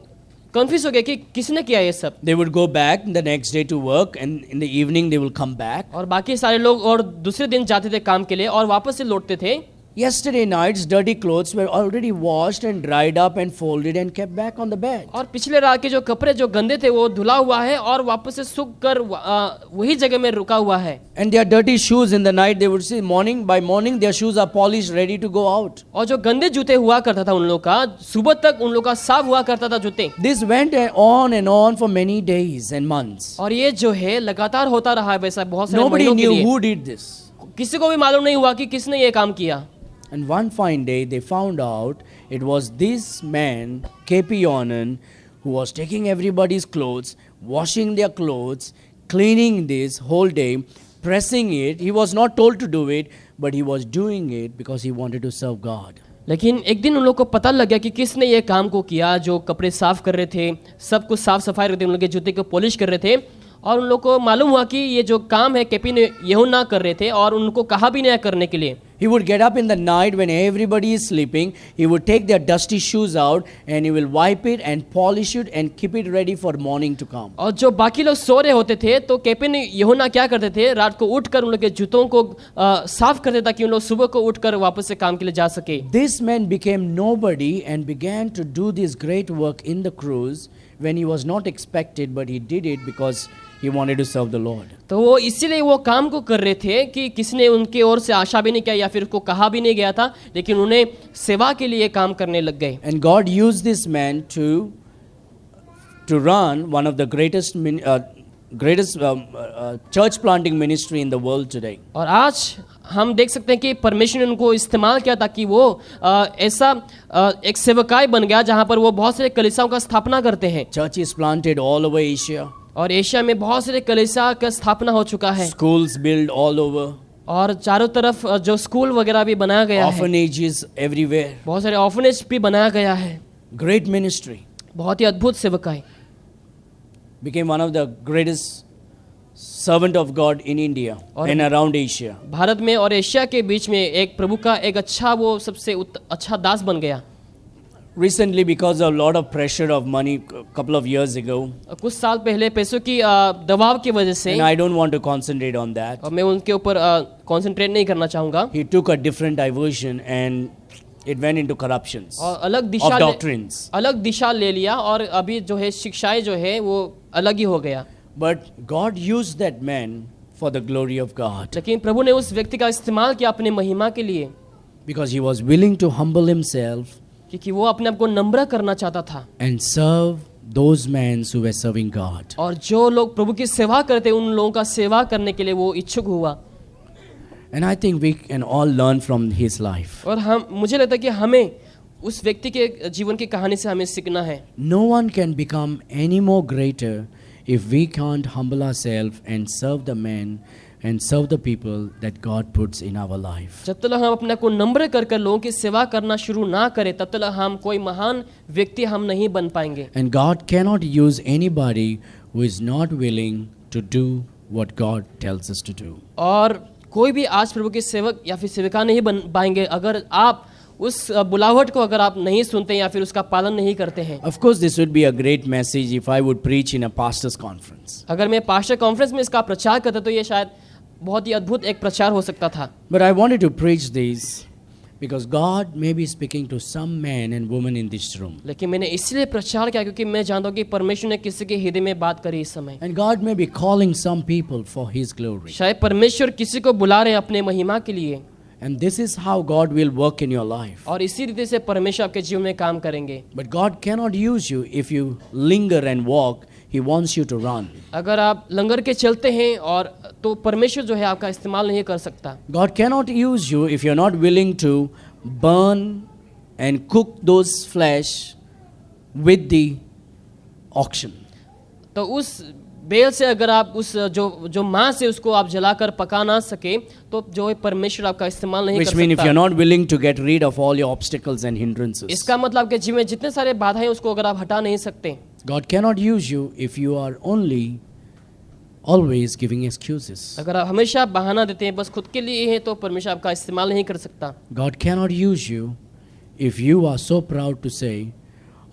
कंफ्यूज हो गए कि किसने किया ये सब। They would go back the next day to work, and in the evening they will come back. और बाकी सारे लोग और दूसरे दिन जाते थे काम के लिए और वापस से लौटते थे। Yesterday night's dirty clothes were already washed and dried up and folded and kept back on the bed. और पिछले रात के जो कपड़े जो गंदे थे वो धुला हुआ है और वापस से सूख कर वही जगह में रुका हुआ है। And their dirty shoes in the night, they would see by morning their shoes are polished, ready to go out. और जो गंदे जूते हुआ करता था उन लोग का, सुबह तक उन लोग का साफ हुआ करता था जूते। This went on and on for many days and months. और ये जो है लगातार होता रहा है वैसा बहुत सारे Nobody महीनों के knew लिए। who did this. किसी को भी मालूम नहीं हुआ कि किसने ये काम किया। And one fine day they found out it was this man, KP Yohannan, who was taking everybody's clothes, washing their clothes, cleaning this whole day, pressing it. He was not told to do it, but he was doing it because he wanted to serve God. लेकिन एक दिन उन लोग को पता लग गया कि किसने ये काम को किया, जो कपड़े साफ कर रहे थे, सब कुछ साफ सफाई रहे थे, उन लोग के जूते को पॉलिश कर रहे थे, और उन लोग को मालूम हुआ कि ये जो काम है कैपिन यूहन्ना कर रहे थे, और उनको कहा भी नहीं करने के लिए. He would get up in the night when everybody is sleeping. He would take their dusty shoes out and he will wipe it and polish it and keep it ready for morning to come. और जो बाकी लोग सो रहे होते थे तो campaign यूहन्ना क्या करते थे, रात को उठकर उन लोग के जूतों को साफ करते ताकि उन लोग सुबह को उठकर वापस से काम के लिए जा सके. This man became nobody and began to do this great work in the cruise when he was not expected, but he did it because he wanted to serve the Lord. तो वो इसीलिए वो काम को कर रहे थे कि किसी ने उनके ओर से आशा भी नहीं किया या फिर उसको कहा भी नहीं गया था, लेकिन उन्हें सेवा के लिए काम करने लग गए. And God used this man to run one of the greatest church planting ministry in the world today. और आज हम देख सकते हैं कि परमेश्वर ने उनको इस्तेमाल किया ताकि वो ऐसा एक सेवकाई बन गया जहाँ पर वो बहुत सारे कलीसियाओं का स्थापना करते हैं. Churches planted all over Asia. और एशिया में बहुत सारे कलीसिया का स्थापना हो चुका है. Schools built all over. और चारों तरफ जो स्कूल वगैरह भी बनाया गया है. Orphanages everywhere. बहुत सारे ऑर्फनेज भी बनाया गया है. Great ministry. बहुत ही अद्भुत सेवकाई. Became one of the greatest servant of God in India and around Asia. Bharat में और एशिया के बीच में एक प्रभु का एक अच्छा वो सबसे अच्छा दास बन गया. Recently, because of a lot of pressure of money, couple of years ago, कुछ साल पहले पैसों की दबाव की वजह से, and I don't want to concentrate on that, और मैं उनके ऊपर कंसंट्रेट नहीं करना चाहूँगा, he took a different diversion and it went into corruptions और अलग of doctrines. अलग दिशा ले लिया और अभी जो है शिक्षाएं जो है वो अलग ही हो गया. But God used that man for the glory of God, लेकिन प्रभु ने उस व्यक्ति का इस्तेमाल किया अपने महिमा के लिए, because he was willing to humble himself क्योंकि वो अपने आप को नम्र करना चाहता था and serve those men who were serving God. और जो लोग प्रभु की सेवा करते उन लोगों का सेवा करने के लिए वो इच्छुक हुआ. And I think we can all learn from his life. और मुझे लगता है कि हमें उस व्यक्ति के जीवन की कहानी से हमें सीखना है. No one can become any more greater if we can't humble ourselves and serve the men and serve the people that God puts in our life. जब तक हम अपने को नम्र कर कर लोगों की सेवा करना शुरू ना करें तब तक हम कोई महान व्यक्ति हम नहीं बन पाएंगे. And God cannot use anybody who is not willing to do what God tells us to do. और कोई भी आज प्रभु के सेवक या फिर सेविका नहीं बन पाएंगे अगर आप उस बुलाहट को अगर आप नहीं सुनते या फिर उसका पालन नहीं करते हैं. Of course, this would be a great message if I would preach in a pastor's conference. अगर मैं पास्टर कॉन्फ्रेंस में इसका प्रचार करता तो ये शायद बहुत ही अद्भुत एक प्रचार हो सकता था. But I wanted to preach this because God may be speaking to some men and women in this room. लेकिन मैंने इसलिए प्रचार किया क्योंकि मैं जानता हूँ कि परमेश्वर ने किसी के हृदय में बात करी इस समय. And God may be calling some people for His glory. शायद परमेश्वर किसी को बुला रहे हैं अपने महिमा के लिए. And this is how God will work in your life. और इसी रीति से परमेश्वर आपके जीवन में काम करेंगे. But God cannot use you if you linger and walk. He wants you to run. अगर आप लंगर के चलते हैं और तो परमेश्वर जो है आपका इस्तेमाल नहीं कर सकता. God cannot use you if you're not willing to burn and cook those flesh with the auction. तो उस बेल से अगर आप उस जो मांस है उसको आप जलाकर पका ना सके तो जो है परमेश्वर आपका इस्तेमाल नहीं कर Which सकता. means if you're not willing to get rid of all your obstacles and hindrances. इसका मतलब आपके जीवन में जितने सारे बाधाएं उसको अगर आप हटा नहीं सकते. God cannot use you if you are only always giving excuses. अगर आप हमेशा बहाना देते हैं बस खुद के लिए है तो परमेश्वर आपका इस्तेमाल नहीं कर सकता. God cannot use you if you are so proud to say,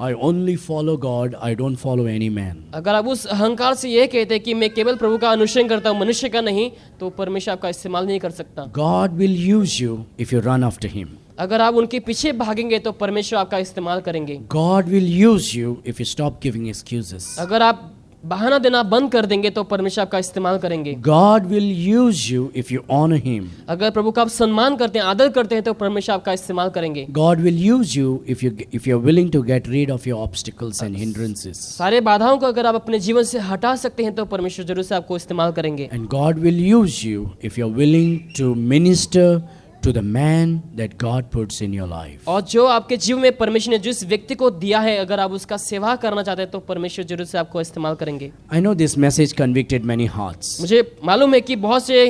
I only follow God, I don't follow any man. अगर आप उस अहंकार से ये कहते हैं कि मैं केवल प्रभु का अनुसरण करता हूँ मनुष्य का नहीं तो परमेश्वर आपका इस्तेमाल नहीं कर सकता. God will use you if you run after Him. अगर आप उनके पीछे भागेंगे तो परमेश्वर आपका इस्तेमाल करेंगे. God will use you if you stop giving excuses. अगर आप बहाना देना बंद कर देंगे तो परमेश्वर आपका इस्तेमाल करेंगे. God will use you if you honor Him. अगर प्रभु का आप सम्मान करते हैं आदर करते हैं तो परमेश्वर आपका इस्तेमाल करेंगे. God will use you if you're willing to get rid of your obstacles and hindrances. सारे बाधाओं को अगर आप अपने जीवन से हटा सकते हैं तो परमेश्वर जरूर से आपको इस्तेमाल करेंगे. And God will use you if you're willing to minister to the man that God puts in your life. और जो आपके जीवन में परमेश्वर ने जिस व्यक्ति को दिया है, अगर आप उसका सेवा करना चाहते हैं तो परमेश्वर जरूर से आपको इस्तेमाल करेंगे। I know this message convicted many hearts. मुझे मालूम है कि बहुत से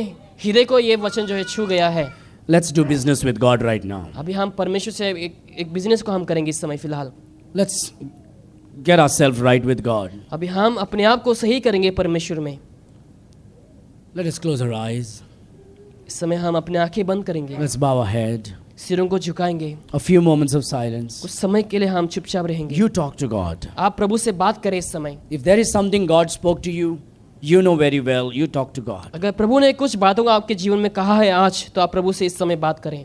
हृदय को ये वचन जो है छू गया है। Let's do business with God right now. अभी हम परमेश्वर से एक बिजनेस को हम करेंगे इस समय फिलहाल। Let's get ourselves right with God. अभी हम अपने आप को सही करेंगे परमेश्वर में। Let us close our eyes. इस समय हम अपने आंखें बंद करेंगे, Let's bow our head. सिरों को झुकाएंगे, A few moments of silence. कुछ समय के लिए हम चुपचाप रहेंगे। You talk to God. आप प्रभु से बात करें इस समय। If there is something God spoke to you, you know very well, you talk to God. अगर प्रभु ने कुछ बातों को आपके जीवन में कहा है आज, तो आप प्रभु से इस समय बात करें।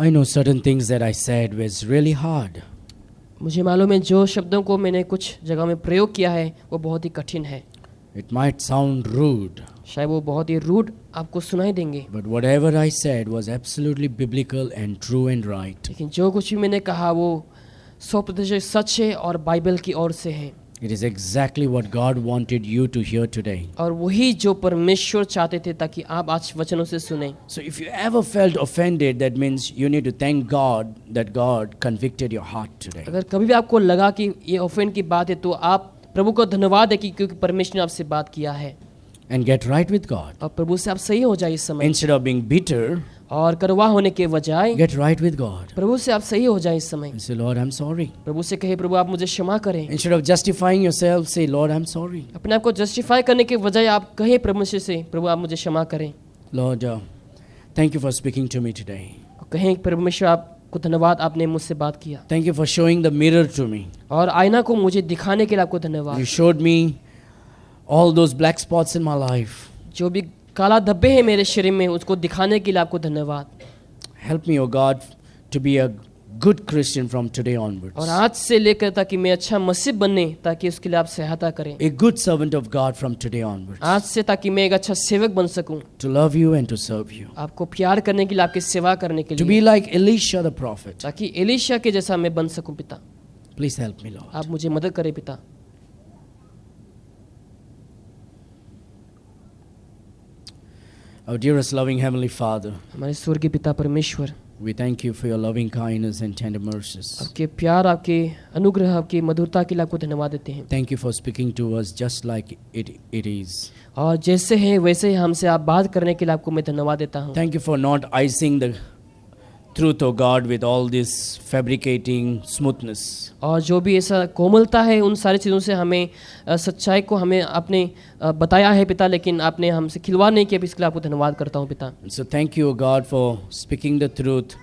I know certain things that I said was really hard. मुझे मालूम है जो शब्दों को मैंने कुछ जगह में प्रयोग किया है वो बहुत ही कठिन है। It might sound rude, शायद वो बहुत ही रूड आपको सुनाई देंगे, but whatever I said was absolutely biblical and true and right. लेकिन जो कुछ भी मैंने कहा वो 100% सच है और बाइबल की ओर से है। It is exactly what God wanted you to hear today. और वही जो परमेश्वर चाहते थे ताकि आप आज वचनों से सुने। So if you ever felt offended, that means you need to thank God that God convicted your heart today. अगर कभी भी आपको लगा कि ये ऑफेंड की बात है तो आप प्रभु को धन्यवाद है कि क्योंकि परमेश्वर ने आपसे बात किया है। And get right with God. और प्रभु से आप सही हो जाए इस समय, Instead of being bitter, और करवा होने के बजाय get right with God. प्रभु से आप सही हो जाए इस समय। And say, Lord, I'm sorry. प्रभु से कहे प्रभु आप मुझे क्षमा करें। Instead of justifying yourself, say, Lord, I'm sorry. अपने आप को जस्टिफाई करने के बजाय आप कहे परमेश्वर से प्रभु आप मुझे क्षमा करें। Lord, thank you for speaking to me today. और कहें परमेश्वर आपको धन्यवाद आपने मुझसे बात किया, Thank you for showing the mirror to me. और आईना को मुझे दिखाने के लिए आपको धन्यवाद। You showed me all those black spots in my life. जो भी काला धब्बे हैं मेरे शरीर में उसको दिखाने के लिए आपको धन्यवाद। Help me, O God, to be a good Christian from today onwards. और आज से लेकर ताकि मैं अच्छा मसीह बनने ताकि उसके लिए आप सहायता करें। A good servant of God from today onwards. आज से ताकि मैं एक अच्छा सेवक बन सकूं, To love you and to serve you. आपको प्यार करने के लिए, आपकी सेवा करने के To लिए, be like Elisha the prophet. ताकि एलीशा के जैसा मैं बन सकूं। पिता Please help me, Lord. आप मुझे मदद करें पिता। Our dearest loving Heavenly Father, हमारे स्वर्गीय पिता परमेश्वर, we thank you for your loving kindness and tender mercies. आपके प्यार, आपके अनुग्रह, आपकी मधुरता के लिए आपको धन्यवाद देते हैं। Thank you for speaking to us just like it is. और जैसे है वैसे ही हमसे आप बात करने के लिए आपको मैं धन्यवाद देता हूँ। Thank you for not icing the truth, O God, with all this fabricating smoothness. और जो भी ऐसा कोमलता है उन सारी चीज़ों से हमें सच्चाई को हमें आपने बताया है पिता, लेकिन आपने हमसे खिलवाड़ नहीं किया। इसके लिए आपको धन्यवाद करता हूँ पिता। So thank you, O God, for speaking the truth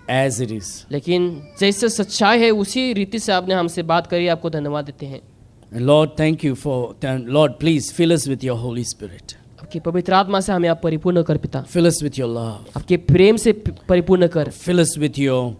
as it is. लेकिन जैसे सच्चाई है उसी रीति से आपने हमसे बात करी, आपको धन्यवाद देते हैं। And Lord, thank you for, Lord, please fill us with your Holy Spirit. आपकी पवित्र आत्मा से हमें आप परिपूर्ण कर पिता, Fill us with your love. आपके प्रेम से परिपूर्ण कर, Fill us with your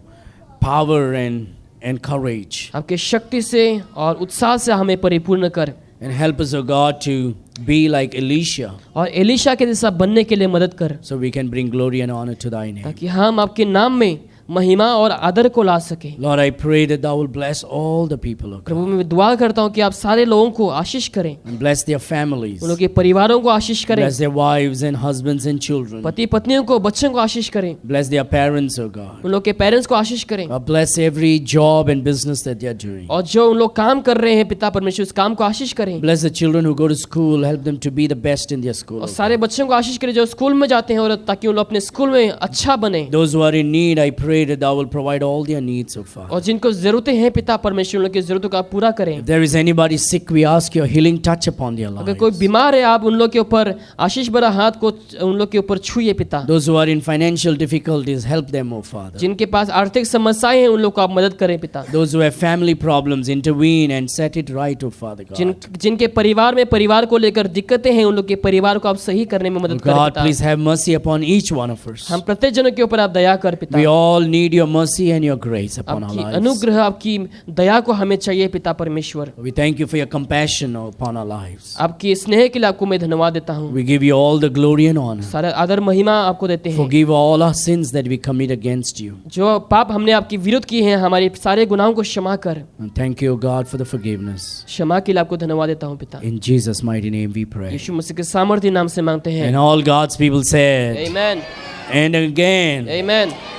power and courage. आपके शक्ति से और उत्साह से हमें परिपूर्ण कर, And help us, O God, to be like Elisha, और एलीशा के जैसा बनने के लिए मदद कर, so we can bring glory and honor to thy name. ताकि हम आपके नाम में महिमा और आदर को ला सके। Lord, I pray that thou will bless all the people, O Prabhu God, मैं दुआ करता हूँ कि आप सारे लोगों को आशीष करें, and bless their families, उन लोगों के परिवारों को आशीष करें, bless their wives and husbands and children, पति पत्नियों को, बच्चों को आशीष करें, bless their parents, O God. उन लोग के पेरेंट्स को आशीष करें, God bless every job and business that they are doing. और जो उन लोग काम कर रहे हैं पिता परमेश्वर उस काम को आशीष करें, Bless the children who go to school, help them to be the best in their school. और O God. सारे बच्चों को आशीष करें जो स्कूल में जाते हैं, और ताकि उन लोग अपने स्कूल में अच्छा बने। Those who are in need, I pray pray that thou will provide all their needs, O Father. और जिनको जरूरतें हैं पिता परमेश्वर, उन लोग की जरूरतों को आप पूरा करें। If there is anybody sick, we ask your healing touch upon their अगर कोई lives. बीमार है, आप उन लोग के ऊपर आशीष भरा हाथ को उन लोग के ऊपर छुइए पिता। Those who are in financial difficulties, help them, O Father. जिनके पास आर्थिक समस्याएं हैं, उन लोग को आप मदद करें पिता। Those who have family problems, intervene and set it right, O Father God. जिनके परिवार में परिवार को लेकर दिक्कतें हैं, उन लोग के परिवार को आप सही करने में मदद करें God, पिता। please have mercy upon each one of us. हम प्रत्येक जनों के ऊपर आप दया कर पिता। We all need your mercy and your grace upon our आपकी lives. अनुग्रह, आपकी दया को हमें चाहिए पिता परमेश्वर। We thank you for your compassion upon our lives. आपकी स्नेह के लिए आपको मैं धन्यवाद देता हूँ। We give you all the glory and honor. सारा आदर महिमा आपको देते हैं। Forgive all our sins that we commit against you. जो पाप हमने आपकी विरुद्ध किए हैं, हमारे सारे गुनाहों को क्षमा कर। And thank you, God, for the forgiveness. क्षमा के लिए आपको धन्यवाद देता हूँ पिता। In Jesus' mighty name we pray. यीशु मसीह के सामर्थ्य नाम से मांगते हैं। And all God's people said, Amen. and again, Amen.